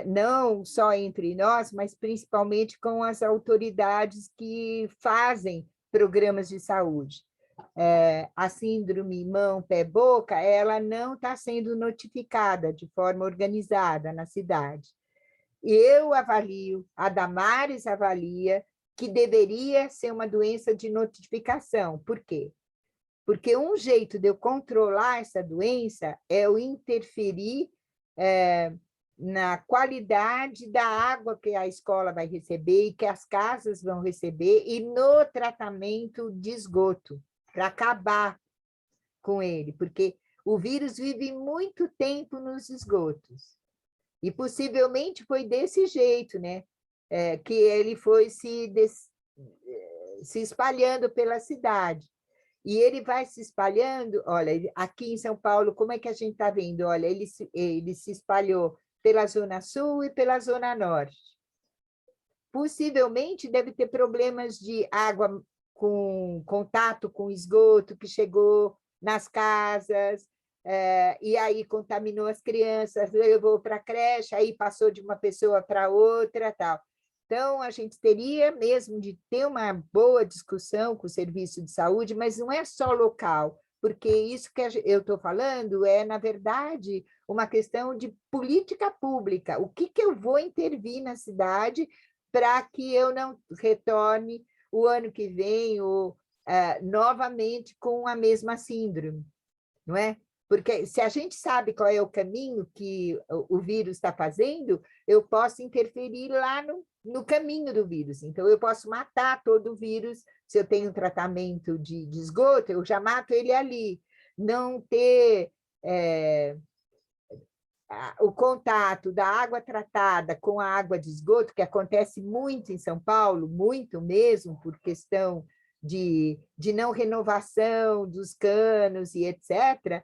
não só entre nós, mas principalmente com as autoridades que fazem programas de saúde. A síndrome mão, pé, boca, ela não está sendo notificada de forma organizada na cidade. Eu avalio, a Damares avalia, que deveria ser uma doença de notificação. Por quê? Porque um jeito de eu controlar essa doença é eu interferir na qualidade da água que a escola vai receber e que as casas vão receber e no tratamento de esgoto, para acabar com ele, porque o vírus vive muito tempo nos esgotos. E possivelmente foi desse jeito, né? Que ele foi se espalhando pela cidade. E ele vai se espalhando, olha, aqui em São Paulo, como é que a gente está vendo? Olha, ele se espalhou pela Zona Sul e pela Zona Norte. Possivelmente deve ter problemas de água com contato com esgoto que chegou nas casas, e aí contaminou as crianças, levou para a creche, aí passou de uma pessoa para outra, tal. Então, a gente teria mesmo de ter uma boa discussão com o serviço de saúde, mas não é só local, porque isso que eu estou falando é, na verdade, uma questão de política pública. O que eu vou intervir na cidade para que eu não retorne o ano que vem, ou novamente com a mesma síndrome, não é? Porque se a gente sabe qual é o caminho que o vírus está fazendo, eu posso interferir lá no caminho do vírus. Então, eu posso matar todo o vírus. Se eu tenho um tratamento de esgoto, eu já mato ele ali. Não ter o contato da água tratada com a água de esgoto, que acontece muito em São Paulo, muito mesmo, por questão de não renovação dos canos e etc.,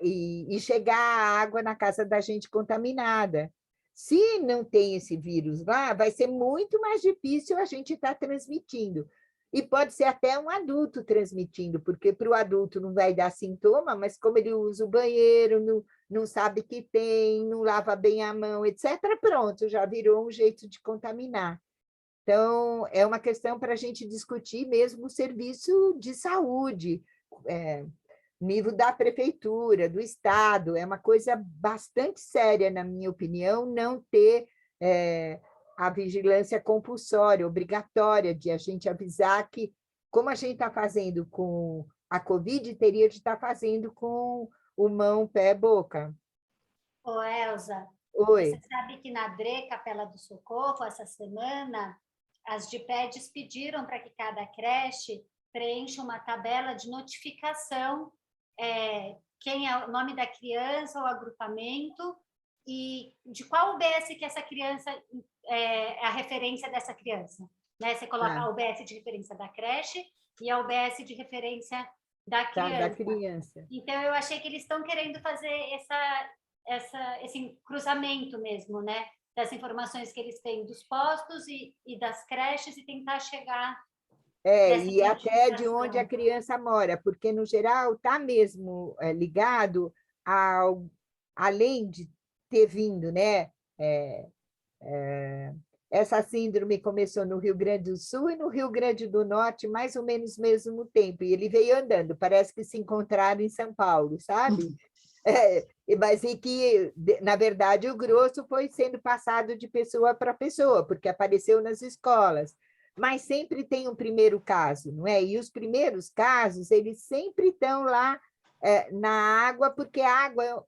e chegar a água na casa da gente contaminada. Se não tem esse vírus lá, vai ser muito mais difícil a gente estar transmitindo. E pode ser até um adulto transmitindo, porque para o adulto não vai dar sintoma, mas como ele usa o banheiro, não sabe que tem, não lava bem a mão, etc., pronto, já virou um jeito de contaminar. Então, é uma questão para a gente discutir mesmo o serviço de saúde, nível da prefeitura, do Estado, é uma coisa bastante séria, na minha opinião, não ter a vigilância compulsória, obrigatória, de a gente avisar que, como a gente está fazendo com a Covid, teria de estar fazendo com o mão, pé, boca. Ô, Elza, Oi. Você sabe que na DRE Capela do Socorro, essa semana, as DIPEDs pediram para que cada creche preencha uma tabela de notificação, quem é o nome da criança, o agrupamento, e de qual UBS que essa criança é a referência dessa criança. Né? Você coloca a UBS de referência da creche e a UBS de referência da criança. Então, eu achei que eles estão querendo fazer esse cruzamento mesmo, né? Das informações que eles têm dos postos e das creches e tentar chegar... E até de onde a criança mora, porque, no geral, está mesmo ligado além de ter vindo, né? Essa síndrome começou no Rio Grande do Sul e no Rio Grande do Norte, mais ou menos no mesmo tempo, e ele veio andando, parece que se encontraram em São Paulo, sabe? Mas e que, na verdade, o grosso foi sendo passado de pessoa para pessoa, porque apareceu nas escolas. Mas sempre tem um primeiro caso, não é? E os primeiros casos, eles sempre estão lá na água, porque a água,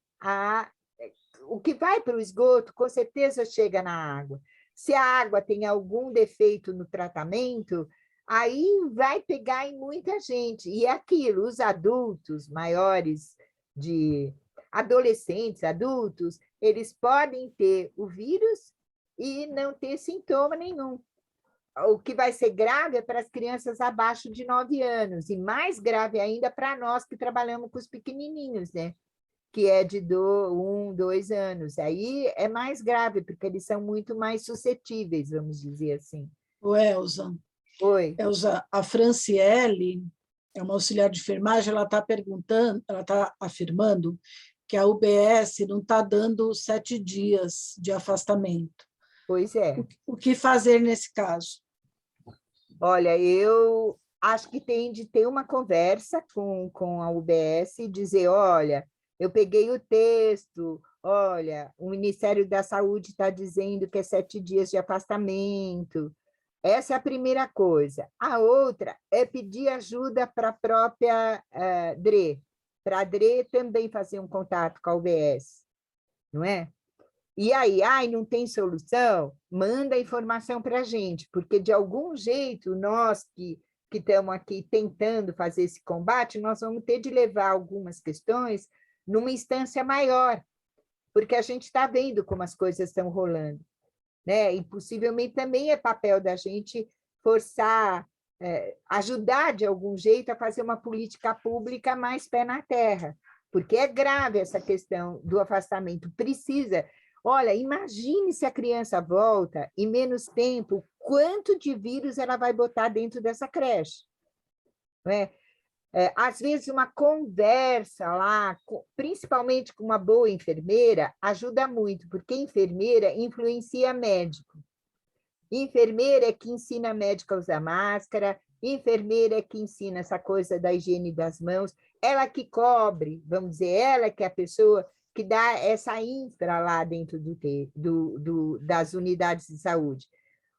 o que vai para o esgoto, com certeza chega na água. Se a água tem algum defeito no tratamento, aí vai pegar em muita gente. E aquilo, os adultos maiores, de adolescentes, adultos, eles podem ter o vírus e não ter sintoma nenhum. O que vai ser grave é para as crianças abaixo de 9 anos, e mais grave ainda para nós que trabalhamos com os pequenininhos, né? Que é de 1, 2 anos. Aí é mais grave, porque eles são muito mais suscetíveis, vamos dizer assim. Elza. Oi. Elza, a Franciele é uma auxiliar de enfermagem, ela está afirmando que a UBS não está dando 7 dias de afastamento. Pois é. O que fazer nesse caso? Olha, eu acho que tem de ter uma conversa com a UBS e dizer, olha, eu peguei o texto, olha, o Ministério da Saúde está dizendo que é 7 dias de afastamento. Essa é a primeira coisa. A outra é pedir ajuda para a própria DRE, para a DRE também fazer um contato com a UBS, não é? E aí, não tem solução? Manda a informação para a gente, porque, de algum jeito, nós que estamos aqui tentando fazer esse combate, nós vamos ter de levar algumas questões numa instância maior, porque a gente está vendo como as coisas estão rolando, né? E, possivelmente, também é papel da gente forçar, ajudar, de algum jeito, a fazer uma política pública mais pé na terra, porque é grave essa questão do afastamento. Precisa... Olha, imagine se a criança volta em menos tempo, quanto de vírus ela vai botar dentro dessa creche. Não é? Às vezes, uma conversa lá, principalmente com uma boa enfermeira, ajuda muito, porque enfermeira influencia médico. Enfermeira é que ensina médico a usar máscara, enfermeira é que ensina essa coisa da higiene das mãos, ela que cobre, vamos dizer, ela que é a pessoa que dá essa infra lá dentro das unidades de saúde.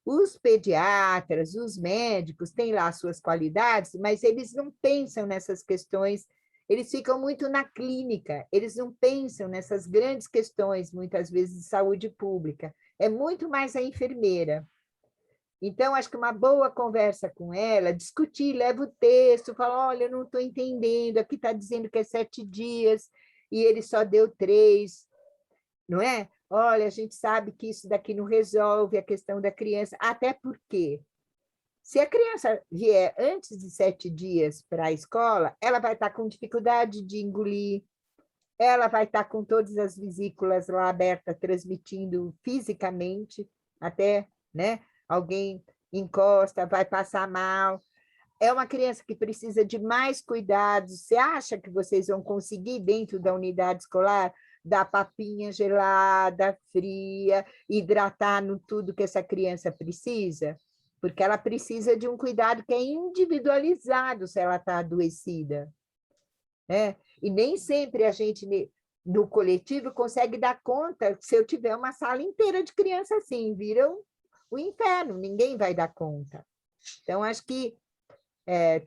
Os pediatras, os médicos têm lá suas qualidades, mas eles não pensam nessas questões, eles ficam muito na clínica, eles não pensam nessas grandes questões, muitas vezes, de saúde pública. É muito mais a enfermeira. Então, acho que uma boa conversa com ela, discutir, leva o texto, fala, olha, eu não estou entendendo, aqui está dizendo que é 7 dias, e ele só deu 3, não é? Olha, a gente sabe que isso daqui não resolve a questão da criança, até porque, se a criança vier antes de 7 dias para a escola, ela vai estar com dificuldade de engolir, ela vai estar com todas as vesículas lá abertas, transmitindo fisicamente, até, né? Alguém encosta, vai passar mal. É uma criança que precisa de mais cuidados. Você acha que vocês vão conseguir, dentro da unidade escolar, dar papinha gelada, fria, hidratar no tudo que essa criança precisa? Porque ela precisa de um cuidado que é individualizado se ela está adoecida, né? E nem sempre a gente, no coletivo, consegue dar conta se eu tiver uma sala inteira de criança assim, viram o inferno, ninguém vai dar conta. Então, acho que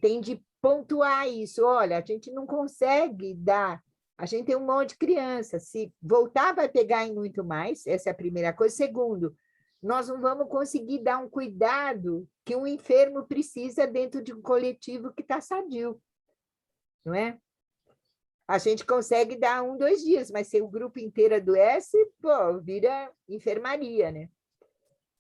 tem de pontuar isso. Olha, a gente não consegue dar, a gente tem um monte de criança, se voltar vai pegar em muito mais, essa é a primeira coisa. Segundo, nós não vamos conseguir dar um cuidado que um enfermo precisa dentro de um coletivo que está sadio, não é? A gente consegue dar 1, 2 dias, mas se o grupo inteiro adoece, pô, vira enfermaria, né?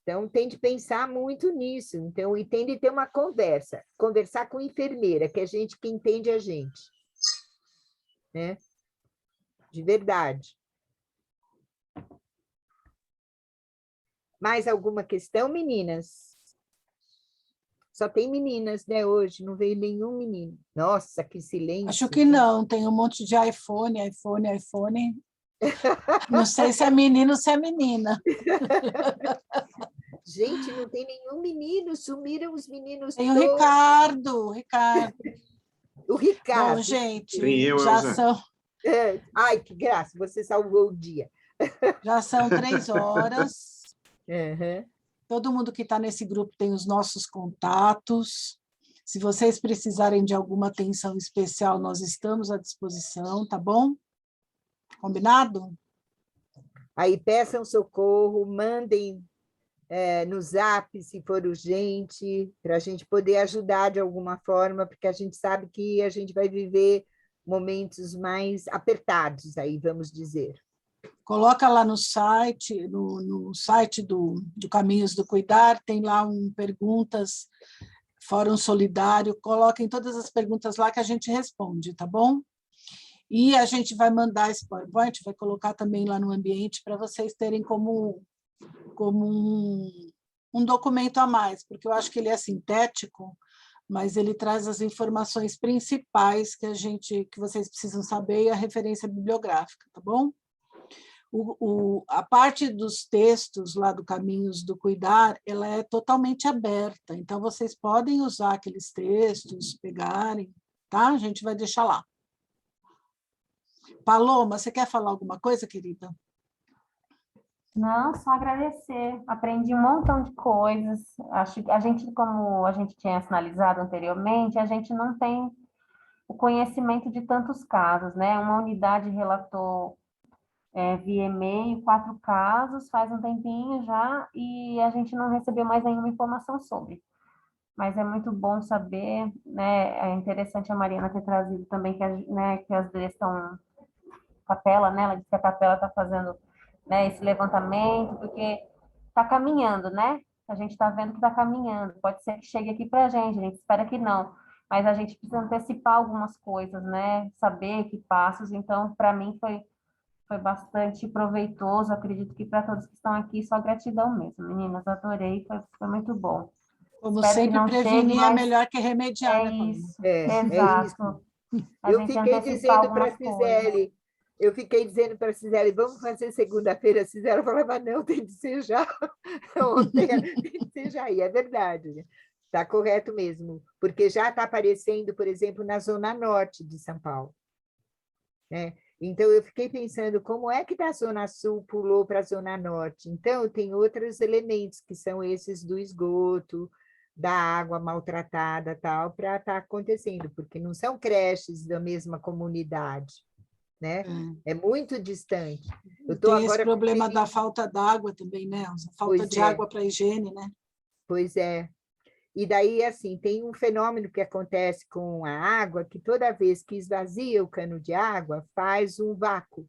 Então, tem de pensar muito nisso. Então, e tem de ter uma conversa. Conversar com a enfermeira, que é gente que entende a gente. Né? De verdade. Mais alguma questão, meninas? Só tem meninas, né, hoje? Não veio nenhum menino. Nossa, que silêncio. Acho que não, tem um monte de iPhone. Não sei se é menino ou se é menina. Gente, não tem nenhum menino, sumiram os meninos Tem o todos. Ricardo. O Ricardo. Bom, gente, Sim, eu, já Elza. são, Ai, que graça, você salvou o dia. já são 3 horas. Uhum. Todo mundo que está nesse grupo tem os nossos contatos. Se vocês precisarem de alguma atenção especial, nós estamos à disposição, tá bom? Combinado? Aí peçam socorro, mandem no Zap, se for urgente, para a gente poder ajudar de alguma forma, porque a gente sabe que a gente vai viver momentos mais apertados, aí vamos dizer. Coloca lá no site, no site do Caminhos do Cuidar, tem lá perguntas, Fórum Solidário, coloquem todas as perguntas lá que a gente responde, tá bom? E a gente vai mandar esse PowerPoint, vai colocar também lá no ambiente para vocês terem como um documento a mais, porque eu acho que ele é sintético, mas ele traz as informações principais que vocês precisam saber e a referência bibliográfica, tá bom? A parte dos textos lá do Caminhos do Cuidar, ela é totalmente aberta, então vocês podem usar aqueles textos, pegarem, tá? A gente vai deixar lá. Paloma, você quer falar alguma coisa, querida? Não, só agradecer. Aprendi um montão de coisas. Acho que a gente, como a gente tinha sinalizado anteriormente, a gente não tem o conhecimento de tantos casos, né? Uma unidade relatou via e-mail 4 casos, faz um tempinho já, e a gente não recebeu mais nenhuma informação sobre. Mas é muito bom saber, né? É interessante a Mariana ter trazido também que as leis estão capela, né? Ela disse que a capela está fazendo, né, esse levantamento, porque está caminhando, né? A gente está vendo que está caminhando. Pode ser que chegue aqui para a gente espera que não. Mas a gente precisa antecipar algumas coisas, né? Saber que passos. Então, para mim, foi bastante proveitoso. Acredito que para todos que estão aqui, só gratidão mesmo. Meninas, adorei, foi muito bom. Como Espero sempre, que não prevenir chegue, é mas melhor que remediar, é né, Paloma? isso. É Exato. isso. A Eu gente fiquei antecipar dizendo para a algumas coisas. Cisele, vamos fazer segunda-feira. A Cisele falava, não, tem de ser já. Ontem, tem de ser já. E é verdade, né? Está correto mesmo, porque já está aparecendo, por exemplo, na Zona Norte de São Paulo. Né? Então, eu fiquei pensando como é que da Zona Sul pulou para a Zona Norte. Então, tem outros elementos, que são esses do esgoto, da água maltratada, tal, para estar acontecendo, porque não são creches da mesma comunidade, né? É muito distante. Eu estou Tem esse agora problema da conferindo. falta d'água também, né, Elza? Falta Pois de é, água para higiene, né? pois é. E daí, assim, tem um fenômeno que acontece com a água, que toda vez que esvazia o cano de água, faz um vácuo.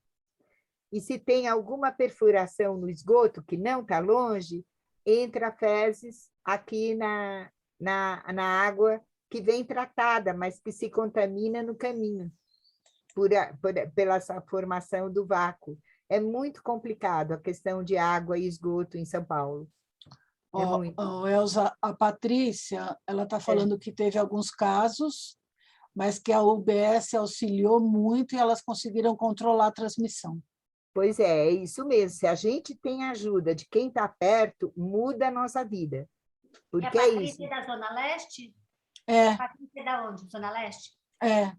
E se tem alguma perfuração no esgoto, que não está longe, entra fezes aqui na água que vem tratada, mas que se contamina no caminho, pela essa formação do vácuo. É muito complicado a questão de água e esgoto em São Paulo. É muito. Elza, a Patrícia, ela está É. falando que teve alguns casos, mas que a UBS auxiliou muito e elas conseguiram controlar a transmissão. Pois é isso mesmo. Se a gente tem ajuda de quem está perto, muda a nossa vida. E a Porque é isso. Patrícia é da Zona Leste? É, A Patrícia é da onde? Zona Leste? é.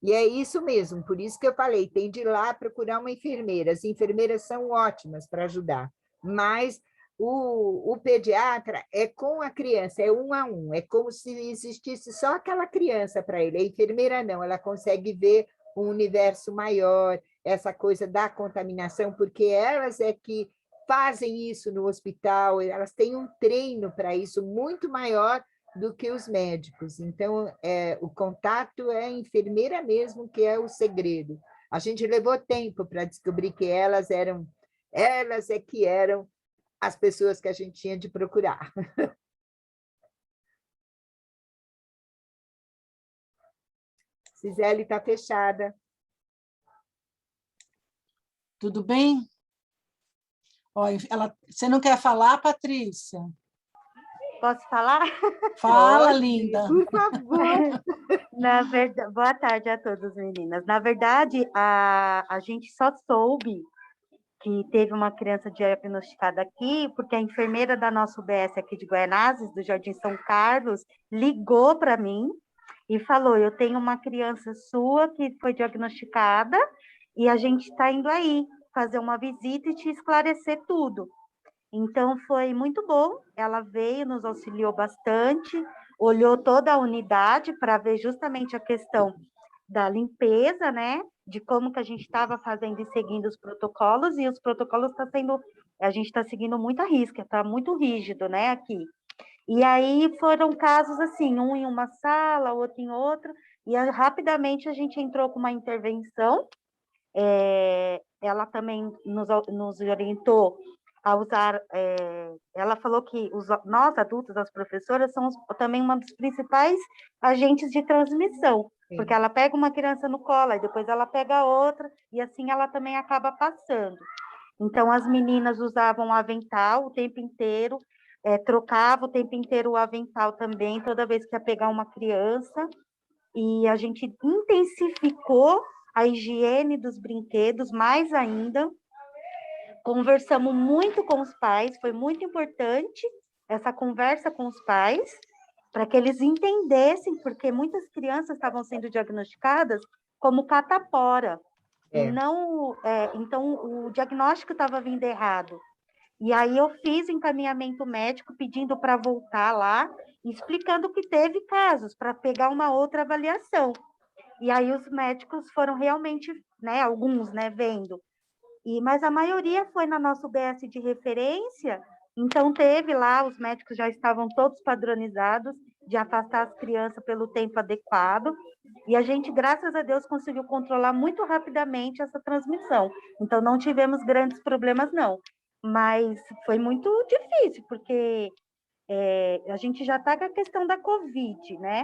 E é isso mesmo, por isso que eu falei, tem de ir lá procurar uma enfermeira. As enfermeiras são ótimas para ajudar, mas o pediatra é com a criança, é um a um, é como se existisse só aquela criança para ele. A enfermeira não, ela consegue ver um universo maior, essa coisa da contaminação, porque elas é que fazem isso no hospital, elas têm um treino para isso muito maior do que os médicos. Então, o contato é a enfermeira mesmo, que é o segredo. A gente levou tempo para descobrir que elas é que eram as pessoas que a gente tinha de procurar. Cisele está fechada. Tudo bem? Você não quer falar, Patrícia? Posso falar? Fala, Pode, linda. por favor. Na verdade, boa tarde a todas, meninas. Na verdade, a gente só soube que teve uma criança diagnosticada aqui, porque a enfermeira da nossa UBS aqui de Guaianazes, do Jardim São Carlos, ligou para mim e falou: eu tenho uma criança sua que foi diagnosticada e a gente está indo aí fazer uma visita e te esclarecer tudo. Então, foi muito bom. Ela veio, nos auxiliou bastante, olhou toda a unidade para ver justamente a questão da limpeza, né? De como que a gente estava fazendo e seguindo os protocolos, e os protocolos está sendo, a gente está seguindo muito à risca, está muito rígido, né, aqui. E aí foram casos assim, um em uma sala, outro em outra, e rapidamente a gente entrou com uma intervenção. Ela também nos orientou a usar, ela falou que nós, adultos, as professoras, somos também uma dos principais agentes de transmissão, Sim. porque ela pega uma criança no colo, e depois ela pega outra, e assim ela também acaba passando. Então, as meninas usavam avental o tempo inteiro, trocava o tempo inteiro o avental também, toda vez que ia pegar uma criança, e a gente intensificou a higiene dos brinquedos mais ainda. Conversamos muito com os pais, foi muito importante essa conversa com os pais, para que eles entendessem, porque muitas crianças estavam sendo diagnosticadas como catapora, e não, então o diagnóstico estava vindo errado. E aí eu fiz encaminhamento médico pedindo para voltar lá, explicando que teve casos, para pegar uma outra avaliação. E aí os médicos foram realmente, né, alguns, né, vendo. Mas a maioria foi na nossa UBS de referência, então teve lá, os médicos já estavam todos padronizados de afastar as crianças pelo tempo adequado, e a gente, graças a Deus, conseguiu controlar muito rapidamente essa transmissão. Então não tivemos grandes problemas, não. Mas foi muito difícil, porque a gente já está com a questão da Covid, né?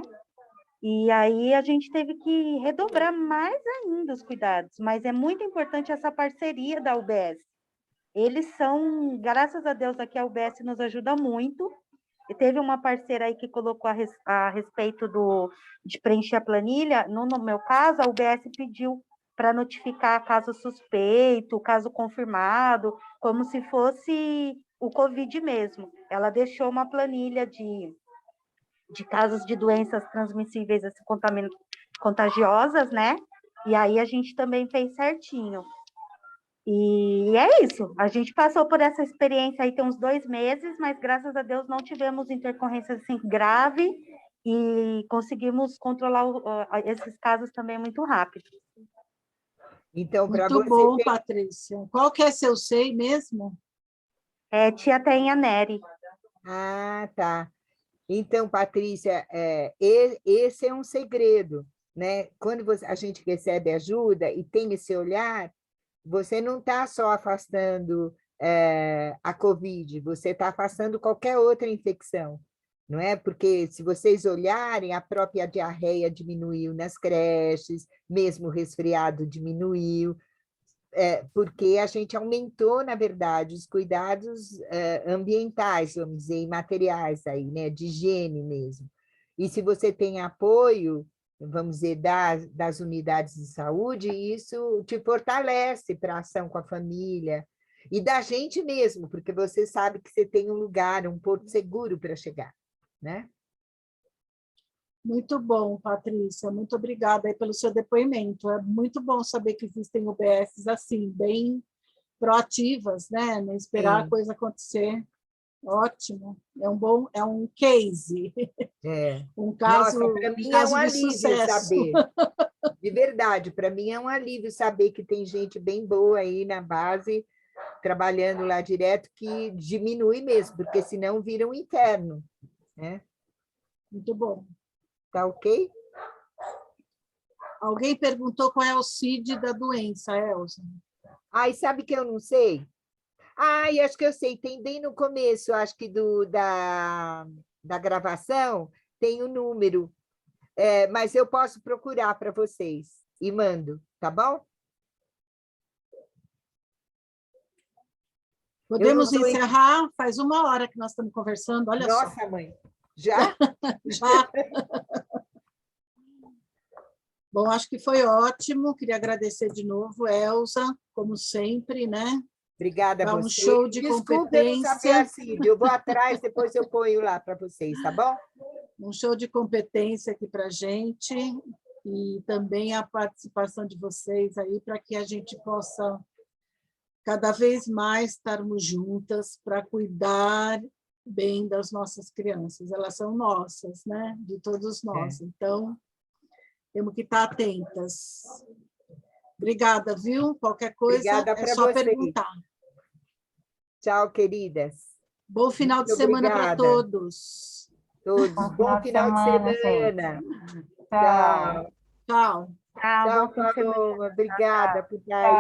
E aí a gente teve que redobrar mais ainda os cuidados, mas é muito importante essa parceria da UBS. Eles são, graças a Deus, aqui a UBS nos ajuda muito. E teve uma parceira aí que colocou a respeito de preencher a planilha. No meu caso, a UBS pediu para notificar caso suspeito, caso confirmado, como se fosse o Covid mesmo. Ela deixou uma planilha de casos de doenças transmissíveis assim, contagiosas, né? E aí a gente também fez certinho. E é isso, a gente passou por essa experiência aí tem uns 2 meses, mas graças a Deus não tivemos intercorrência assim grave e conseguimos controlar esses casos também muito rápido. Então, para Muito você bom, ter... Patrícia. Qual que é seu SEI mesmo? Tia Tenha Nery. Ah, tá. Então, Patrícia, esse é um segredo, né? Quando a gente recebe ajuda e tem esse olhar, você não está só afastando a Covid, você está afastando qualquer outra infecção, não é? Porque se vocês olharem, a própria diarreia diminuiu nas creches, mesmo o resfriado diminuiu, porque a gente aumentou, na verdade, os cuidados ambientais, vamos dizer, e materiais aí, né? De higiene mesmo. E se você tem apoio, vamos dizer, das unidades de saúde, isso te fortalece para a ação com a família e da gente mesmo, porque você sabe que você tem um lugar, um porto seguro para chegar, né? Muito bom, Patrícia. Muito obrigada aí pelo seu depoimento. É muito bom saber que existem UBSs assim, bem proativas, né? Não esperar a coisa acontecer. Ótimo. É um case, um Nossa, para mim é um caso de alívio sucesso. saber. De verdade, para mim é um alívio saber que tem gente bem boa aí na base, trabalhando lá direto, que diminui mesmo, porque senão vira um inferno, né? Muito bom. Tá ok? Alguém perguntou qual é o CID da doença, Elza. E sabe que eu não sei? Acho que eu sei, tem bem no começo, acho que da gravação, tem o número, mas eu posso procurar para vocês e mando, tá bom? Podemos encerrar? Faz 1 hora que nós estamos conversando, olha só. Nossa, mãe, já? Já. Bom, acho que foi ótimo. Queria agradecer de novo, Elza, como sempre, né? Obrigada a Dá você. show de Desculpa eu não saber competência. a CID, eu vou atrás, depois eu ponho lá para vocês, tá bom? Um show de competência aqui para a gente e também a participação de vocês aí para que a gente possa cada vez mais estarmos juntas para cuidar bem das nossas crianças. Elas são nossas, né? De todos nós. Então, temos que estar atentas. Obrigada, viu? Qualquer coisa Obrigada é para só vocês. perguntar. Tchau, queridas. Bom final de Muito semana para obrigada. todos. Todos. Bom final de semana. Gente. Tchau. Tchau. Tchau, Tchau, bom fim de semana. Paloma. Obrigada por estar aí.